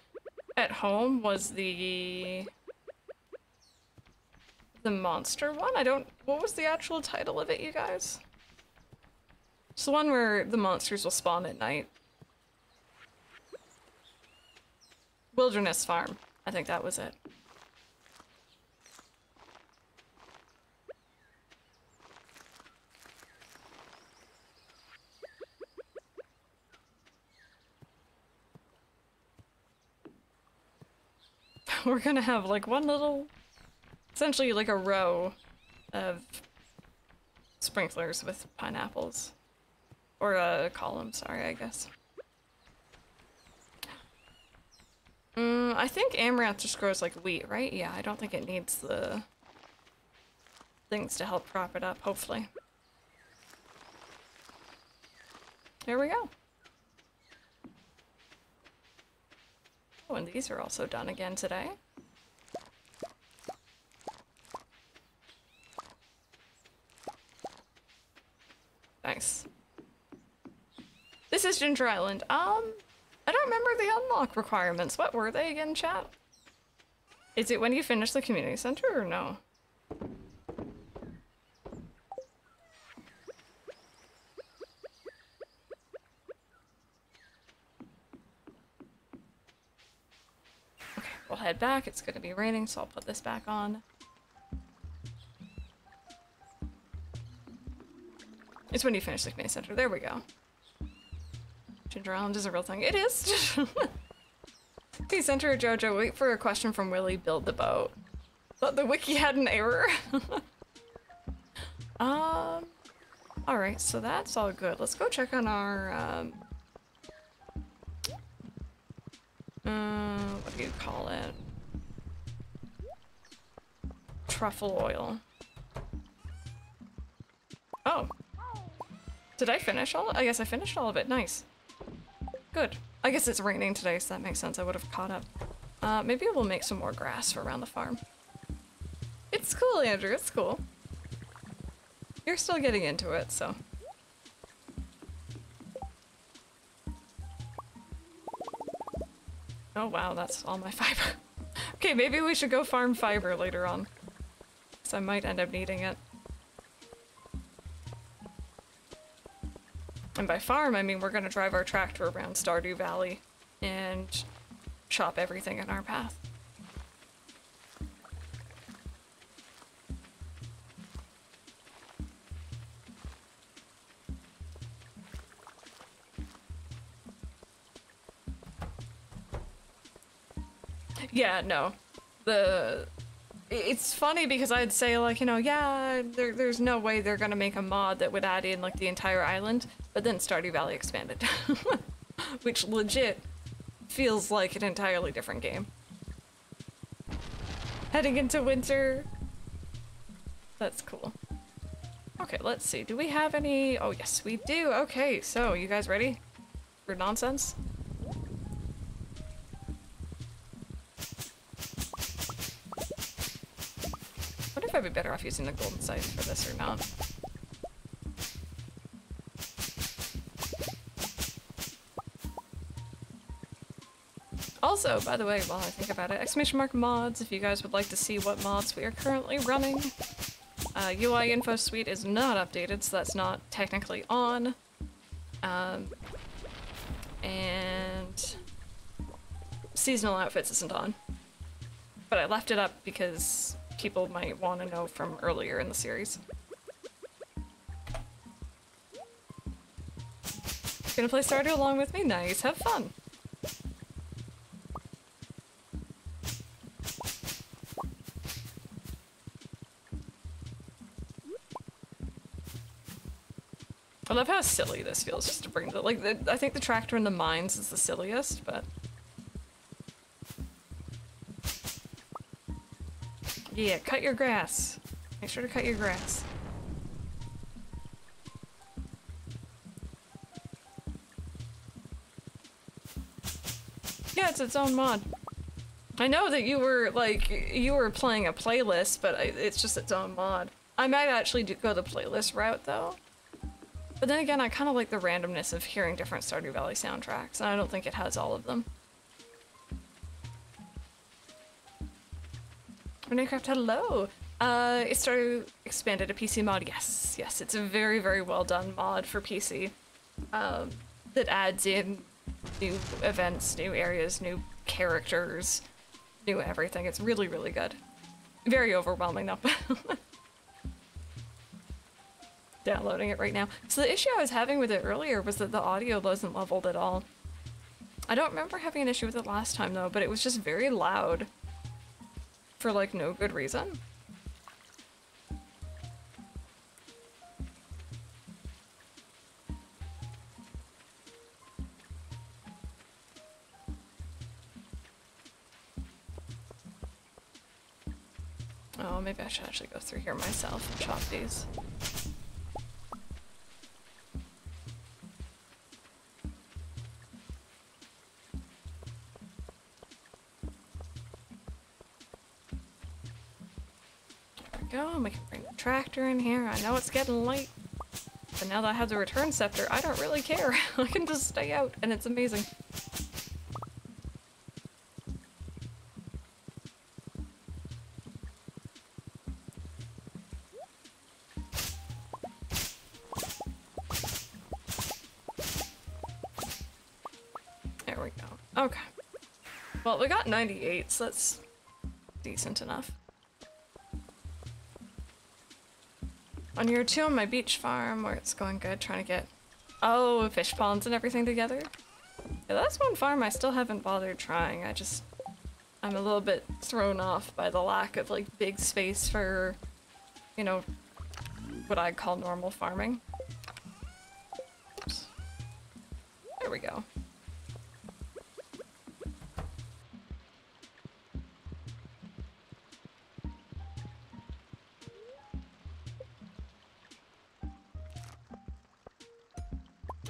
Speaker 1: at home was the monster one? What was the actual title of it, you guys? It's the one where the monsters will spawn at night. Wilderness Farm. I think that was it. We're gonna have like one little, essentially like a row of sprinklers with pineapples. Or a column, sorry, I guess. I think Amaranth just grows like wheat, right? Yeah, I don't think it needs the things to help prop it up, hopefully. There we go. Oh, and these are also done again today. Nice. This is Ginger Island. I don't remember the unlock requirements. What were they again, chat? Is it when you finish the community center or no? Okay, we'll head back. It's gonna be raining, so I'll put this back on. It's when you finish the community center. There we go. Ginger Island is a real thing. It is! Okay, Center Jojo, wait for a question from Willy, build the boat. But the wiki had an error. Alright, so that's all good. Let's go check on our, what do you call it? Truffle oil. Oh. Did I finish all? I guess I finished all of it. Nice. Good. I guess it's raining today, so that makes sense. I would have caught up. Maybe we'll make some more grass for around the farm. It's cool, Andrew. It's cool. You're still getting into it, so. Oh wow, that's all my fiber. Okay, maybe we should go farm fiber later on. Because I might end up needing it. And by farm, I mean we're gonna drive our tractor around Stardew Valley and chop everything in our path. Yeah, no. It's funny because I'd say like, you know, yeah, there's no way they're gonna make a mod that would add in like the entire island, but then Stardew Valley expanded. Which legit feels like an entirely different game. Heading into winter. That's cool. Okay, let's see. Do we have any? Oh yes, we do. Okay, so you guys ready for nonsense? I wonder if I'd be better off using the golden scythe for this or not. Also, by the way, while I think about it, exclamation mark mods, if you guys would like to see what mods we are currently running. UI info suite is not updated, so that's not technically on. And seasonal outfits isn't on. But I left it up because people might want to know from earlier in the series. Gonna play Stardew along with me? Nice, have fun! I love how silly this feels just to bring the, like, I think the tractor in the mines is the silliest, but... Yeah, cut your grass. Make sure to cut your grass. it's its own mod. I know that you were, like, you were playing a playlist, but it's just its own mod. I might actually go the playlist route, though. But then again, I kind of like the randomness of hearing different Stardew Valley soundtracks, and I don't think it has all of them. Minecraft, hello! It started expanded a PC mod. Yes, yes, it's a very, very well done mod for PC. That adds in new events, new areas, new characters, new everything. It's really, really good. Very overwhelming though. Downloading it right now. So the issue I was having with it earlier was that the audio wasn't leveled at all. I don't remember having an issue with it last time though, but it was just very loud. For like no good reason. Oh, maybe I should actually go through here myself and chop these. Go, and we can bring the tractor in here. I know it's getting late, but now that I have the return scepter, I don't really care. I can just stay out, and it's amazing. There we go. Okay. Well, we got 98, so that's decent enough. On year 2 on my beach farm, where it's going good, trying to get, oh, fish ponds and everything together. Yeah, that's one farm I still haven't bothered trying. I'm a little bit thrown off by the lack of, like, big space for, you know, what I'd call normal farming. Oops. There we go.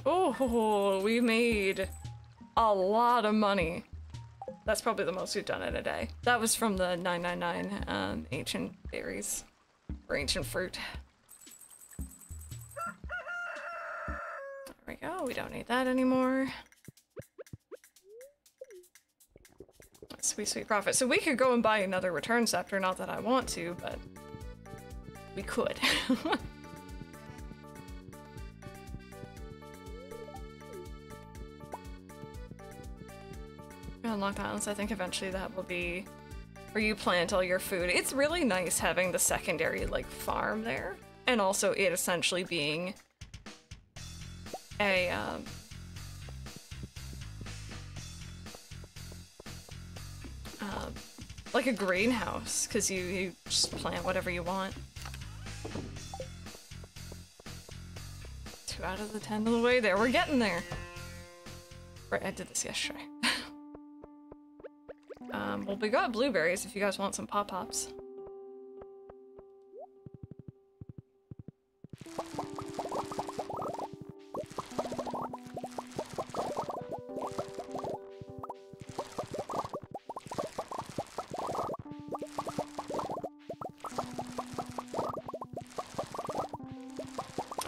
Speaker 1: Oh, we made a lot of money. That's probably the most we've done in a day. That was from the 999 ancient berries, or ancient fruit. There we go, we don't need that anymore. Sweet, sweet profit. So we could go and buy another return scepter, not that I want to, but we could. Unlocked Islands, I think eventually that will be where you plant all your food. It's really nice having the secondary, like, farm there, and also it essentially being a, like a greenhouse, because you just plant whatever you want. 2 out of the 10 of the way there. We're getting there. Right, I did this yesterday. Well, we got blueberries if you guys want some pop-pops.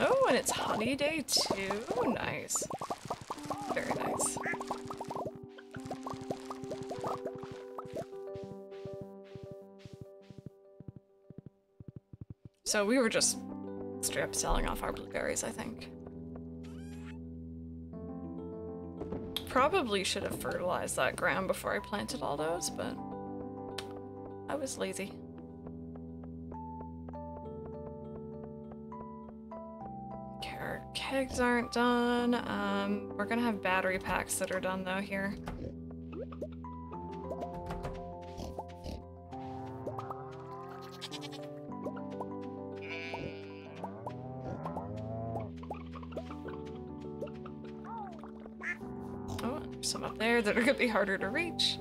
Speaker 1: Oh, and it's honey day too? Nice. Very nice. So we were just straight up selling off our blueberries, I think. Probably should have fertilized that ground before I planted all those, but I was lazy. Carrot kegs aren't done. We're gonna have battery packs that are done though here. Some up there that are gonna be harder to reach.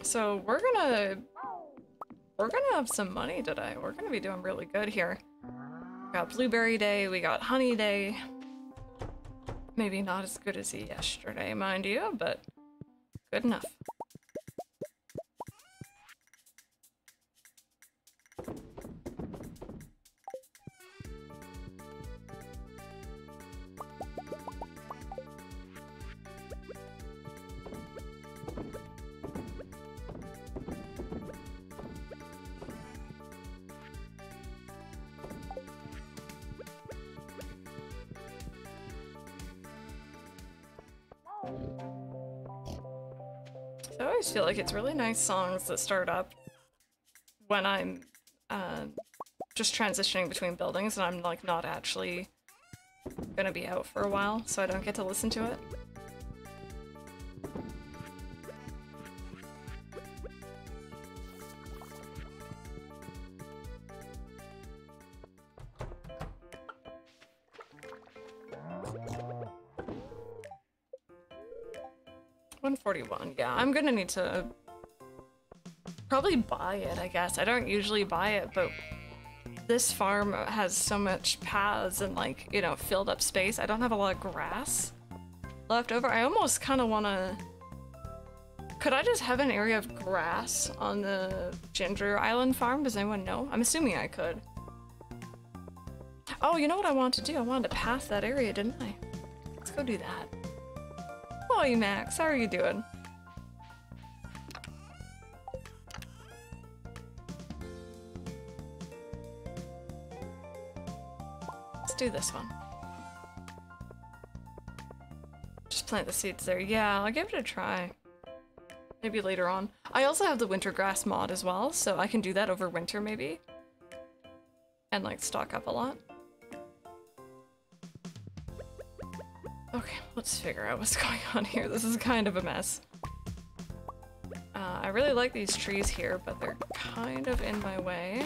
Speaker 1: So we're gonna have some money today. We're gonna be doing really good here. We got Blueberry Day, we got Honey Day. Maybe not as good as yesterday, mind you, but good enough. I always feel like it's really nice songs that start up when I'm just transitioning between buildings and I'm like not actually gonna be out for a while, so I don't get to listen to it. $141, yeah, I'm gonna need to probably buy it, I guess. I don't usually buy it, but this farm has so much paths and like, you know, filled up space. I don't have a lot of grass left over. I almost kind of want to... Could I just have an area of grass on the Ginger Island farm? Does anyone know? I'm assuming I could. Oh, you know what I wanted to do? I wanted to path that area, didn't I? Let's go do that. Hey Max, how are you doing? Let's do this one. Just plant the seeds there. Yeah, I'll give it a try. Maybe later on. I also have the winter grass mod as well, so I can do that over winter maybe. And like stock up a lot. Okay, let's figure out what's going on here. This is kind of a mess. I really like these trees here, but they're kind of in my way.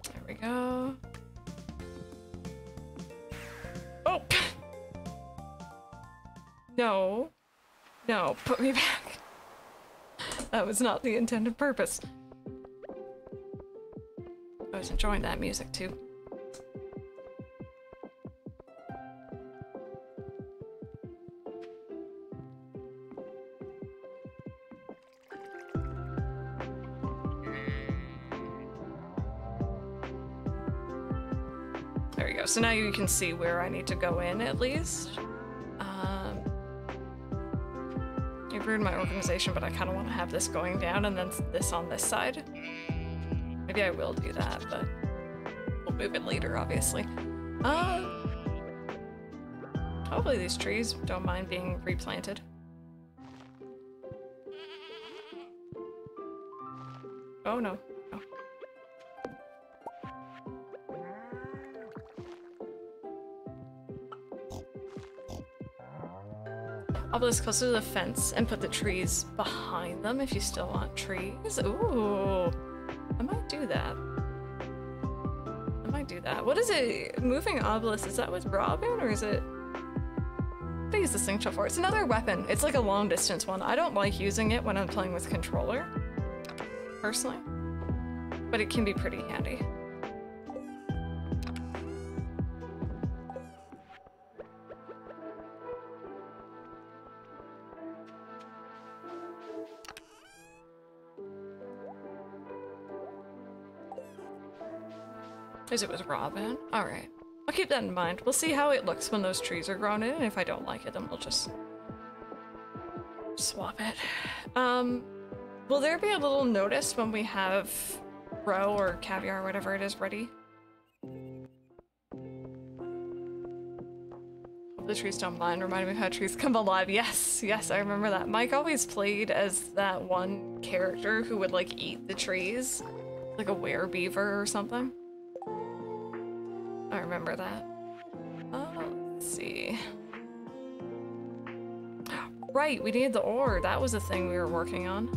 Speaker 1: There we go. Oh! No. No, put me back. That was not the intended purpose. I was enjoying that music too. There we go. So now you can see where I need to go in at least. You've ruined my organization, but I kind of want to have this going down and then this on this side. Maybe I will do that, but we'll move it later, obviously. Hopefully these trees don't mind being replanted. Oh no. No. Obelisk closer to the fence and put the trees behind them if you still want trees. Ooh, I might do that. I might do that. What is it? Moving obelisk, is that with Robin or is it? What do I use the slingshot for? It's another weapon. It's like a long distance one. I don't like using it when I'm playing with controller, personally, but it can be pretty handy. Is it with Robin? Alright. I'll keep that in mind. We'll see how it looks when those trees are grown in, and if I don't like it, then we'll just swap it. Will there be a little notice when we have roe or caviar or whatever it is ready? Hope the trees don't mind. Reminding me of how trees come alive. Yes, yes, I remember that. Mike always played as that one character who would like eat the trees, like a werebeaver or something. I remember that. Let's see. right, we need the ore. That was a thing we were working on.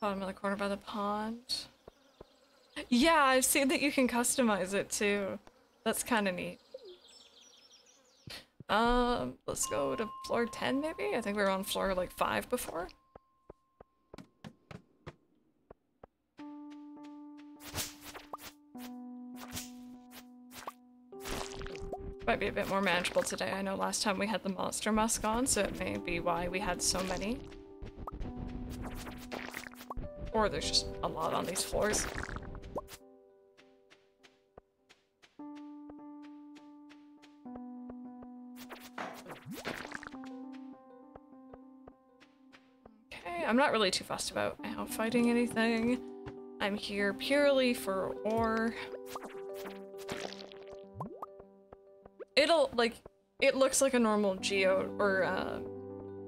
Speaker 1: Bottom of the corner by the pond. Yeah, I've seen that you can customize it too. That's kind of neat. Let's go to floor 10 maybe? I think we were on floor like 5 before. Might be a bit more manageable today. I know last time we had the monster musk on, so it may be why we had so many. Or there's just a lot on these floors. Okay, I'm not really too fussed about fighting anything. I'm here purely for ore. It looks like a normal geode, or,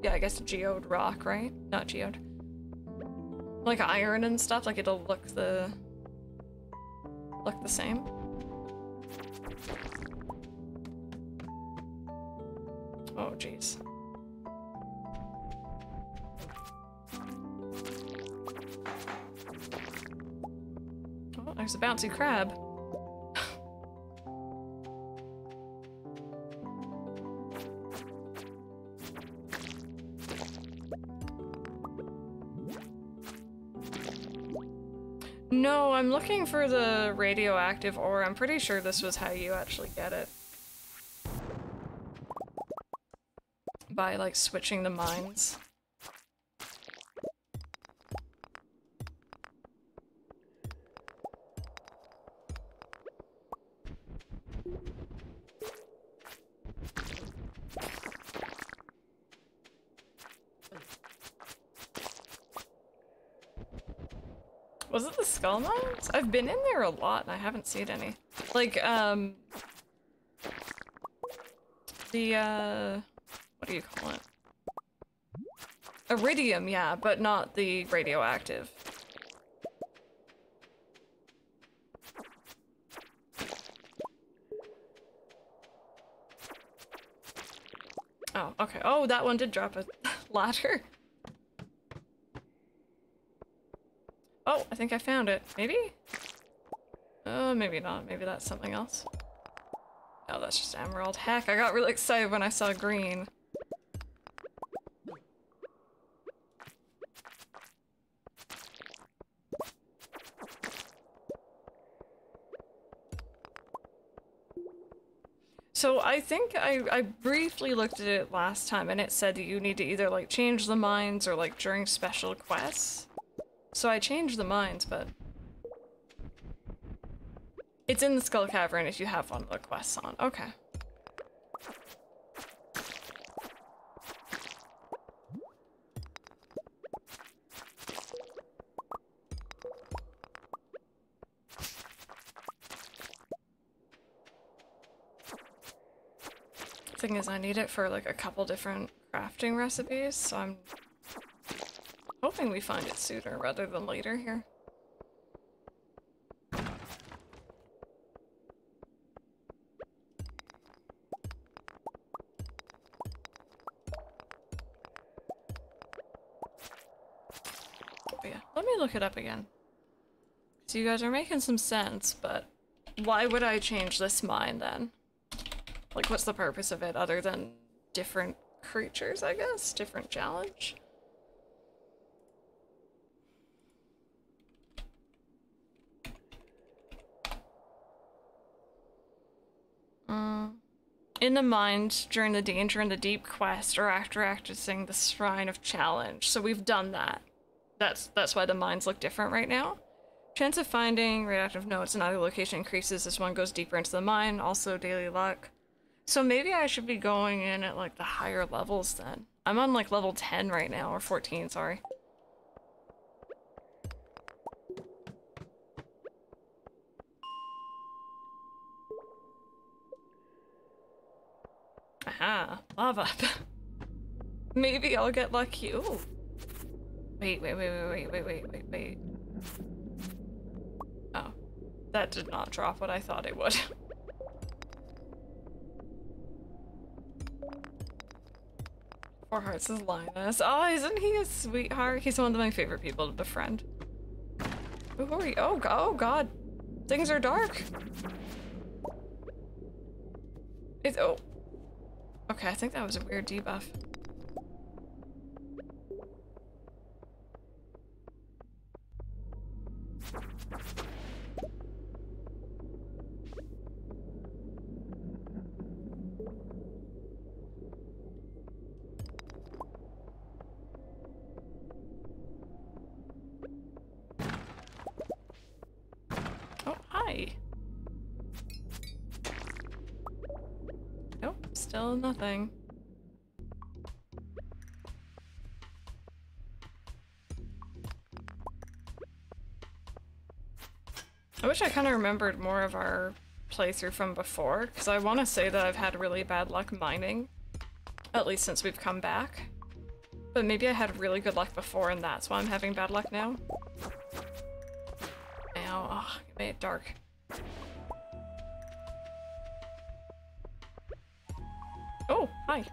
Speaker 1: yeah, I guess geode rock, right? Not geode. Like iron and stuff, like it'll look the same. Oh, jeez. Oh, there's a bouncy crab. No, I'm looking for the radioactive ore. I'm pretty sure this was how you actually get it. By, like, switching the mines. Was it the skull mines? I've been in there a lot and I haven't seen any. Like, what do you call it? Iridium, yeah, but not the radioactive. Oh, okay. Oh, that one did drop a ladder. Oh, I think I found it. Maybe? Maybe not. Maybe that's something else. Oh, that's just emerald. Heck, I got really excited when I saw green. So I think I briefly looked at it last time and it said that you need to either like change the mines or like during special quests. So I changed the mines, but it's in the Skull Cavern if you have one of the quests on. Okay. Thing is, I need it for like a couple different crafting recipes, so I'm hoping we find it sooner rather than later here. But yeah, let me look it up again. So you guys are making some sense, but why would I change this mine then? Like, what's the purpose of it other than different creatures, I guess? Different challenge? In the mind during the Danger in the Deep quest or after accessing the Shrine of Challenge. So we've done that. That's why the mines look different right now. Chance of finding radioactive notes in either location increases as one goes deeper into the mine. Also daily luck. So maybe I should be going in at like the higher levels then. I'm on like level 10 right now, or 14, sorry. Aha, lava. Maybe I'll get lucky. Ooh. Wait. Oh. That did not drop what I thought it would. Four Hearts is Linus. Oh, isn't he a sweetheart? He's one of my favorite people to befriend. Who are you? Oh, oh god. Things are dark. It's, oh. Okay, I think that was a weird debuff. Oh, hi. Nope, still nothing. I wish I kind of remembered more of our playthrough from before, because I want to say that I've had really bad luck mining, at least since we've come back. But maybe I had really good luck before and that's why I'm having bad luck now. Ow, oh, it made it dark. Oh, hi.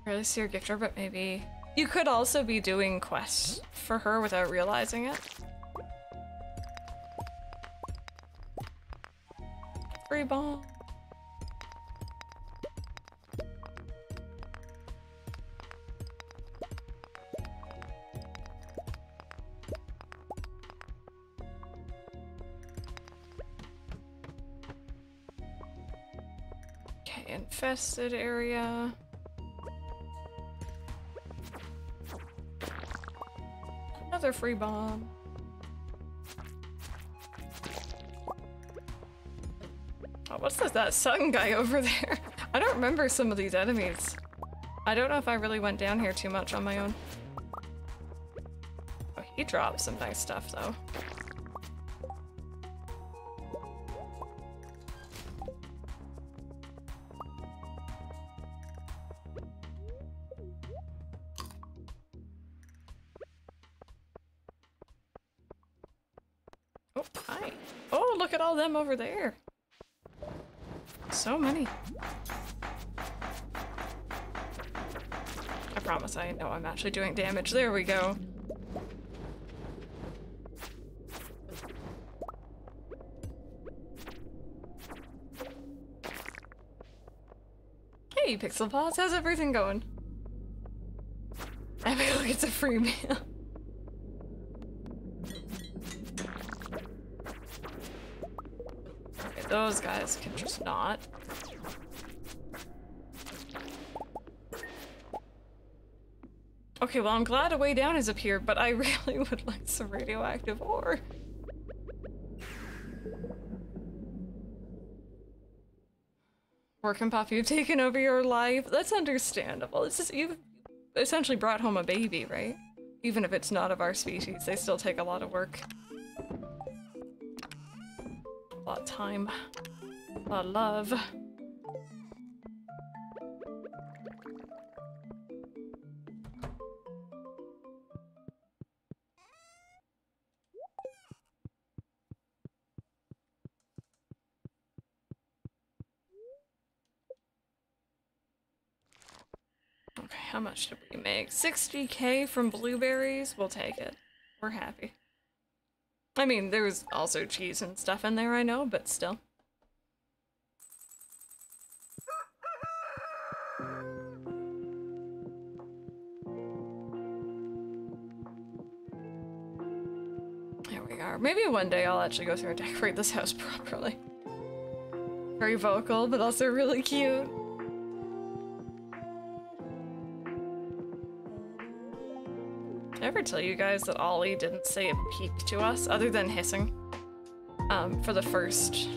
Speaker 1: Really see your gifter, but maybe... You could also be doing quests for her without realizing it. Free bomb. Okay, infested area. Another free bomb. Oh, what's this, that sun guy over there? I don't remember some of these enemies. I don't know if I really went down here too much on my own. Oh, he dropped some nice stuff though. Oh, hi. Oh, look at all them over there. So many. I promise I know I'm actually doing damage. There we go. Hey, Pixel Paws, how's everything going? I mean, look, it's a free meal. Those guys can just not. Okay, well, I'm glad a way down has appeared, but I really would like some radioactive ore. Working Puppy, you've taken over your life. That's understandable. It's just, you've essentially brought home a baby, right? Even if it's not of our species, they still take a lot of work. A lot of time, a lot of love. Okay, how much did we make? 60k from blueberries? We'll take it. We're happy. I mean, there's also cheese and stuff in there, I know, but still. There we are. Maybe one day I'll actually go through and decorate this house properly. Very vocal, but also really cute. Did I ever tell you guys that Ollie didn't say a peep to us, other than hissing, for the first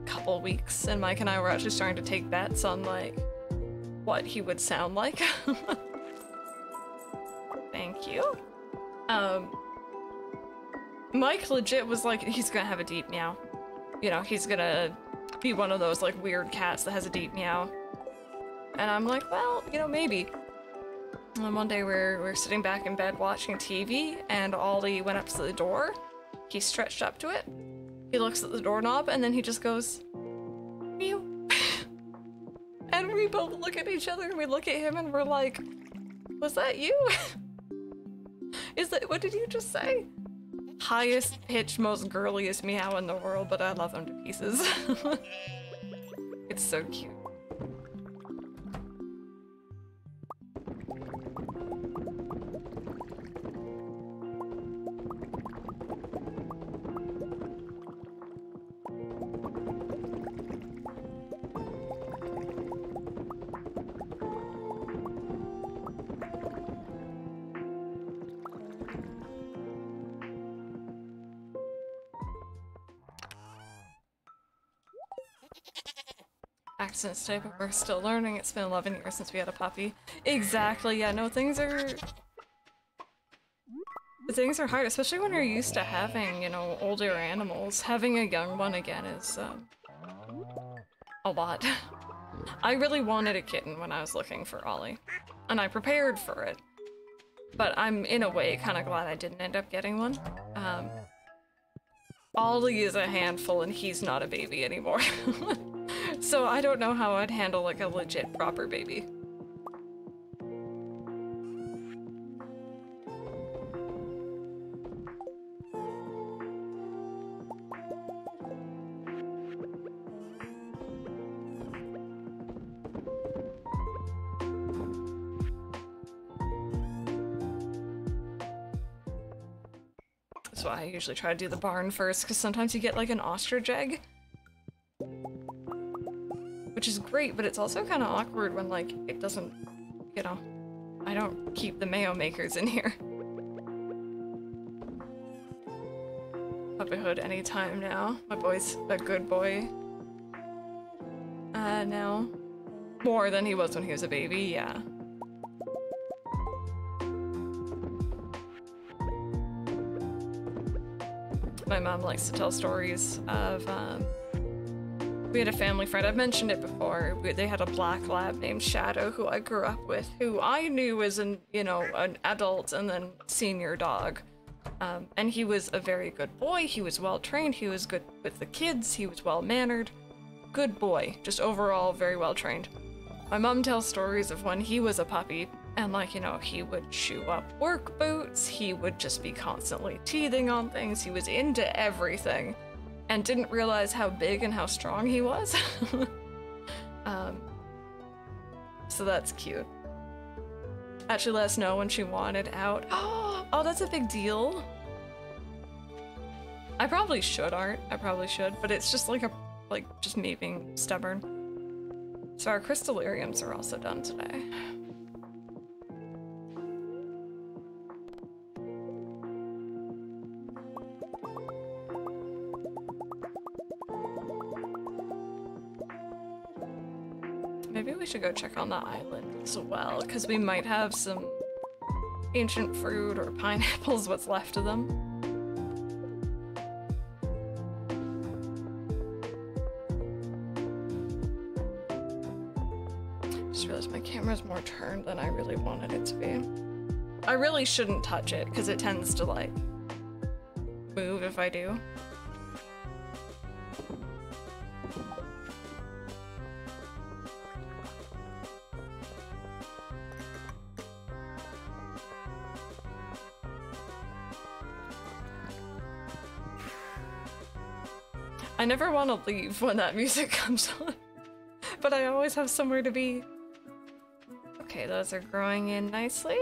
Speaker 1: couple weeks, and Mike and I were actually starting to take bets on, like, what he would sound like. Thank you. Mike legit was like, he's gonna have a deep meow. You know, he's gonna be one of those, like, weird cats that has a deep meow. And I'm like, well, you know, maybe. And one day we're sitting back in bed watching TV, and Ollie went up to the door. He stretched up to it. He looks at the doorknob, and then he just goes, meow. And we both look at each other, and we look at him, and we're like, was that you? What did you just say? Highest pitched, most girliest meow in the world, but I love him to pieces. It's so cute. Accidents today, but we're still learning. It's been 11 years since we had a puppy. Exactly, yeah, no, things are hard, especially when you're used to having, you know, older animals. Having a young one again is, a lot. I really wanted a kitten when I was looking for Ollie, and I prepared for it. But I'm, in a way, kind of glad I didn't end up getting one. Ollie is a handful, and he's not a baby anymore. So I don't know how I'd handle like a legit proper baby. That's why I usually try to do the barn first, because sometimes you get like an ostrich egg. Which is great, but it's also kind of awkward when, like, it doesn't, you know, I don't keep the mayo makers in here. Puppyhood anytime now. My boy's a good boy. Now. More than he was when he was a baby, yeah. My mom likes to tell stories of, we had a family friend, I've mentioned it before, they had a black lab named Shadow who I grew up with, who I knew as an, you know, an adult and then senior dog. And he was a very good boy, he was well trained, he was good with the kids, he was well mannered. Good boy, just overall very well trained. My mom tells stories of when he was a puppy, and like, you know, he would chew up work boots, he would just be constantly teething on things, he was into everything. And didn't realize how big and how strong he was. So that's cute. Actually let us know when she wanted out. Oh, that's a big deal. I probably should, Art. I probably should, but it's just like just me being stubborn. So our crystallariums are also done today. Maybe we should go check on the island as well, because we might have some ancient fruit or pineapples, what's left of them. Just realized my camera's more turned than I really wanted it to be. I really shouldn't touch it, because it tends to, like, move if I do. I never want to leave when that music comes on, but I always have somewhere to be. Okay, those are growing in nicely,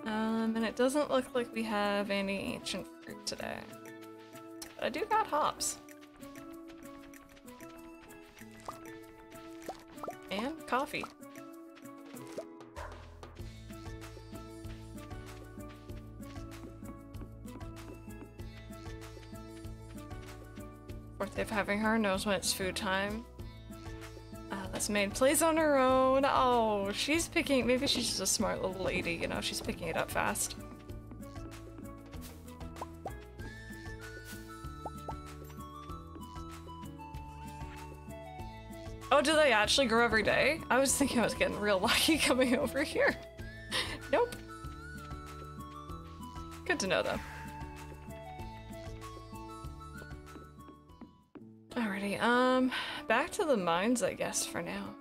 Speaker 1: and it doesn't look like we have any ancient fruit today. But I do got hops. And coffee. Fourth day of having her, knows when it's food time. This maid plays on her own. Oh, she's picking, maybe she's just a smart little lady, you know, she's picking it up fast. Oh, do they actually grow every day? I was thinking I was getting real lucky coming over here. Nope. to know, though. Alrighty, back to the mines, I guess, for now.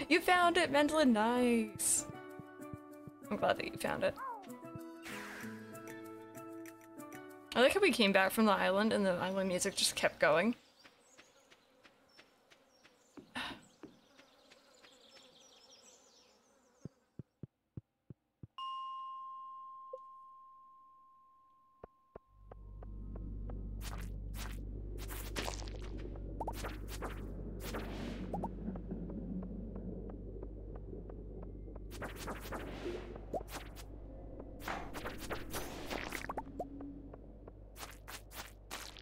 Speaker 1: You found it, Mendelin! Nice! I'm glad that you found it. I like how we came back from the island and the island music just kept going.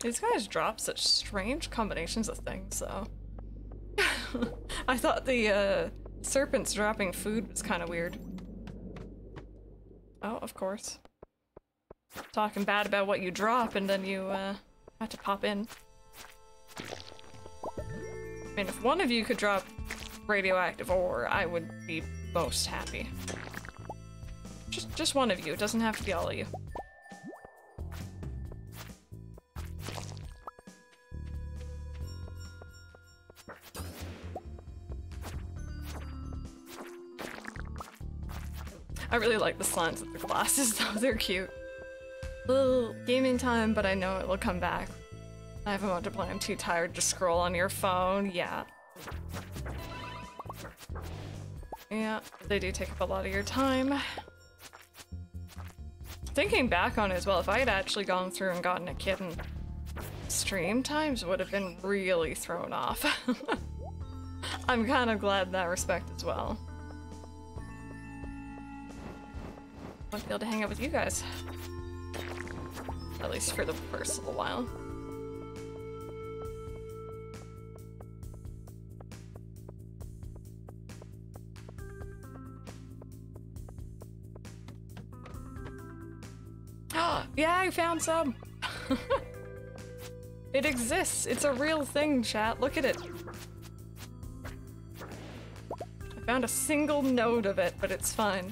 Speaker 1: These guys drop such strange combinations of things, though. I thought the serpents dropping food was kind of weird. Oh, of course. Talking bad about what you drop and then you have to pop in. I mean, if one of you could drop radioactive ore, I would be most happy. Just one of you, it doesn't have to be all of you. I really like the slants of the glasses though, they're cute. Little gaming time, but I know it will come back. I haven't wanted to play, I'm too tired to scroll on your phone, yeah. Yeah, they do take up a lot of your time. Thinking back on it as well, if I had actually gone through and gotten a kitten, stream times would have been really thrown off. I'm kind of glad in that respect as well. I want to be able to hang out with you guys. At least for the first little while. Yeah, I found some! It exists! It's a real thing, chat. Look at it. I found a single node of it, but it's fine.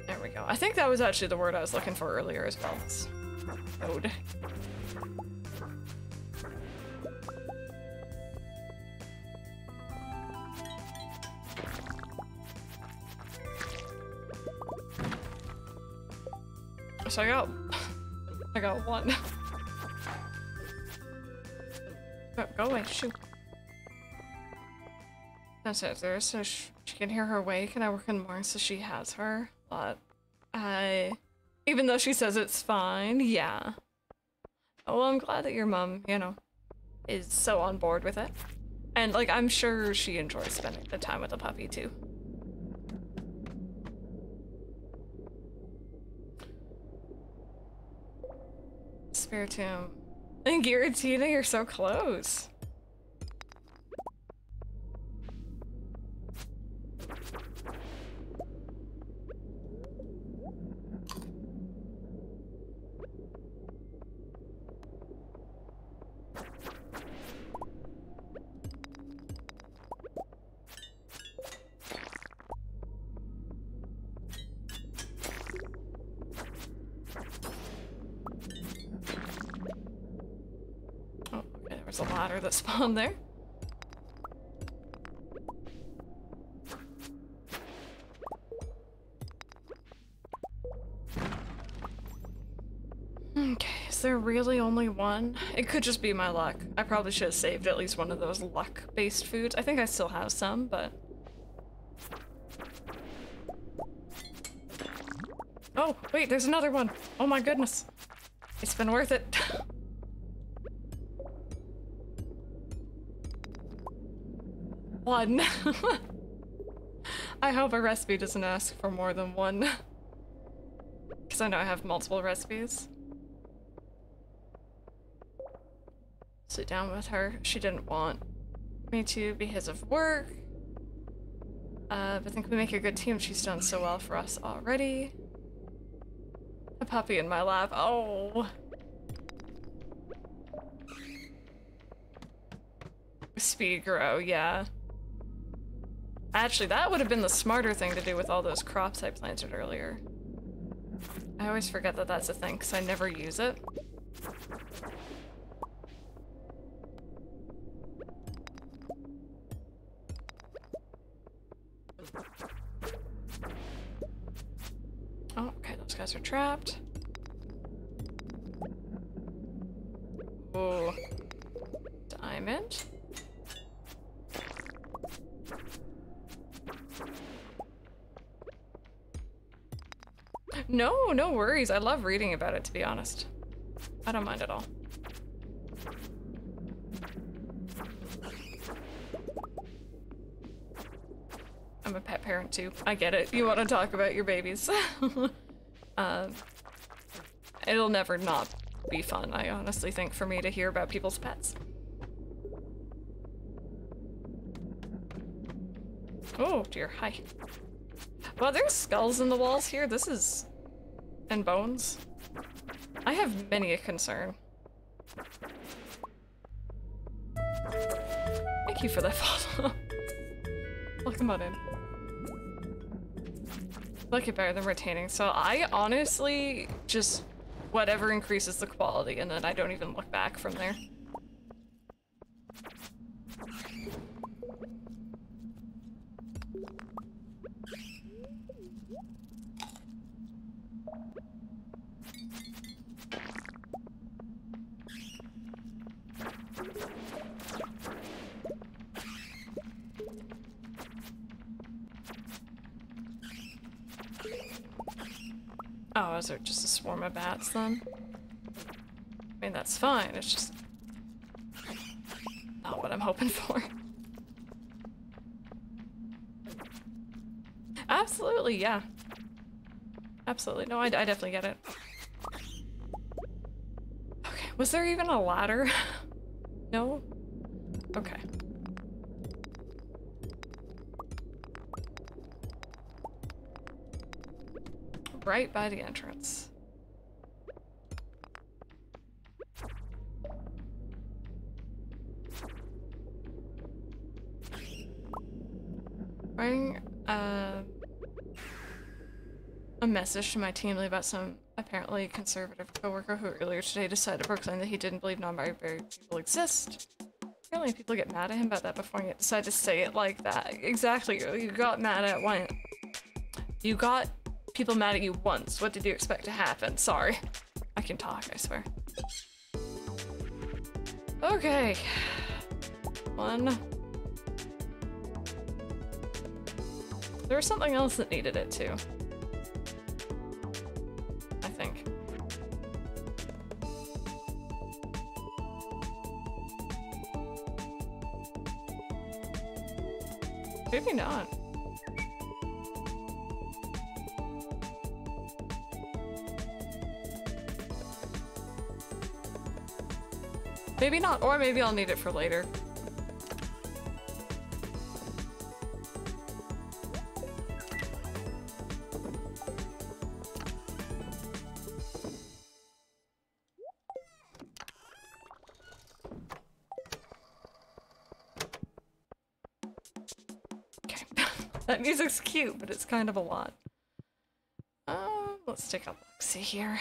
Speaker 1: There we go. I think that was actually the word I was looking for earlier as well. Node. So I got one. Go away, shoot. That's it there, so she can hear her awake and I work in the morning so she has her. But even though she says it's fine, yeah. Oh, well, I'm glad that your mom, you know, is so on board with it. And like, I'm sure she enjoys spending the time with the puppy too. Spiritomb. And Giratina, you're so close. There's a ladder that spawned there. Okay, is there really only one? It could just be my luck. I probably should have saved at least one of those luck-based foods. I think I still have some, but... Oh, wait, there's another one! Oh my goodness! It's been worth it. One. I hope a recipe doesn't ask for more than one. Because I know I have multiple recipes. Sit down with her. She didn't want me to because of work. But I think we make a good team. She's done so well for us already. A puppy in my lap. Oh. Speed grow, yeah. Actually, that would have been the smarter thing to do with all those crops I planted earlier. I always forget that that's a thing because I never use it. Oh, okay, those guys are trapped. Oh, diamond. No, no worries. I love reading about it, to be honest. I don't mind at all. I'm a pet parent too. I get it. You want to talk about your babies. It'll never not be fun, I honestly think, for me to hear about people's pets. Oh dear, hi. Well, there's skulls in the walls here. This is... and bones. I have many a concern. Thank you for that follow. Welcome on in. Like it better than retaining. So I honestly just whatever increases the quality and then I don't even look back from there. Oh, is it just a swarm of bats then? I mean, that's fine, it's just not what I'm hoping for. Absolutely, yeah. Absolutely. No, I definitely get it. Okay, was there even a ladder? No? Okay. Right by the entrance. Writing a message to my team lead about some apparently conservative coworker who earlier today decided to proclaim that he didn't believe non-binary people exist. Apparently people get mad at him about that before he decided to say it like that. Exactly, you got mad at one. You got people mad at you once. What did you expect to happen? Sorry. I can talk, I swear. Okay. One. There was something else that needed it too. I think. Maybe not. Maybe not, or maybe I'll need it for later. Okay. That music's cute, but it's kind of a lot. Let's take a look-see here.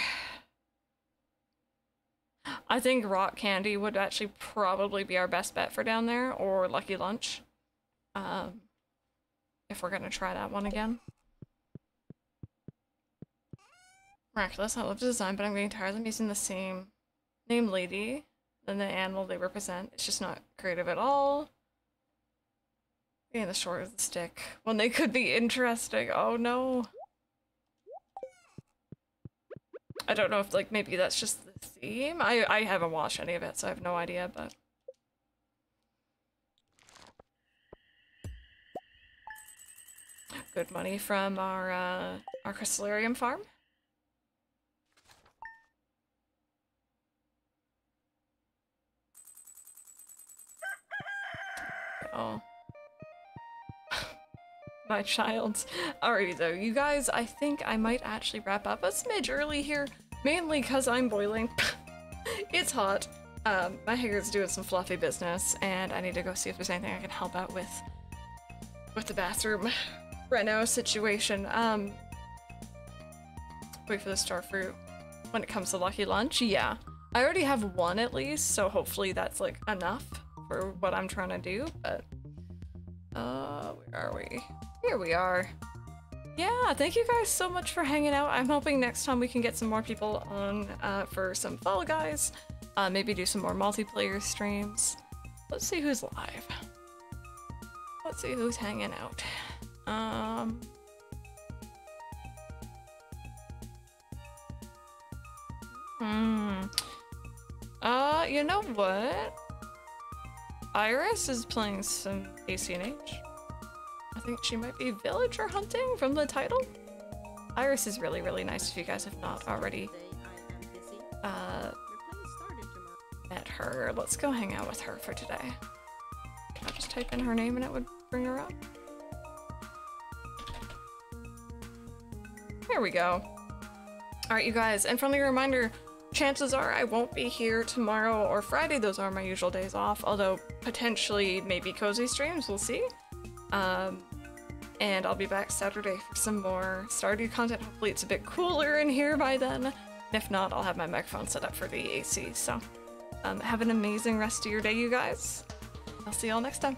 Speaker 1: I think rock candy would actually probably be our best bet for down there, or Lucky Lunch. If we're gonna try that one again. Miraculous, I love the design, but I'm getting tired of them using the same name lady than the animal they represent. It's just not creative at all. Getting the short of the stick when they could be interesting. Oh no. I don't know if, like, maybe that's just the theme. I haven't watched any of it, so I have no idea, but... Good money from our Crystallarium farm. Oh. My child. Alrighty though, you guys, I think I might actually wrap up a smidge early here, mainly because I'm boiling. It's hot. My hair's doing some fluffy business, and I need to go see if there's anything I can help out with with the bathroom reno situation. Wait for the starfruit when it comes to Lucky Lunch. Yeah, I already have one at least, so hopefully that's like enough for what I'm trying to do. But where are we? Here we are. Yeah, thank you guys so much for hanging out. I'm hoping next time we can get some more people on for some Fall Guys. Maybe do some more multiplayer streams. Let's see who's live. Let's see who's hanging out. You know what? Iris is playing some ACNH. I think she might be villager hunting from the title. Iris is really, really nice if you guys have not already met her. Let's go hang out with her for today. Can I just type in her name and it would bring her up? There we go. Alright, you guys, and friendly reminder, chances are I won't be here tomorrow or Friday. Those are my usual days off, although potentially maybe cozy streams, we'll see. And I'll be back Saturday for some more Stardew content. Hopefully it's a bit cooler in here by then. And if not, I'll have my microphone set up for the AC. So have an amazing rest of your day, you guys. I'll see y'all next time.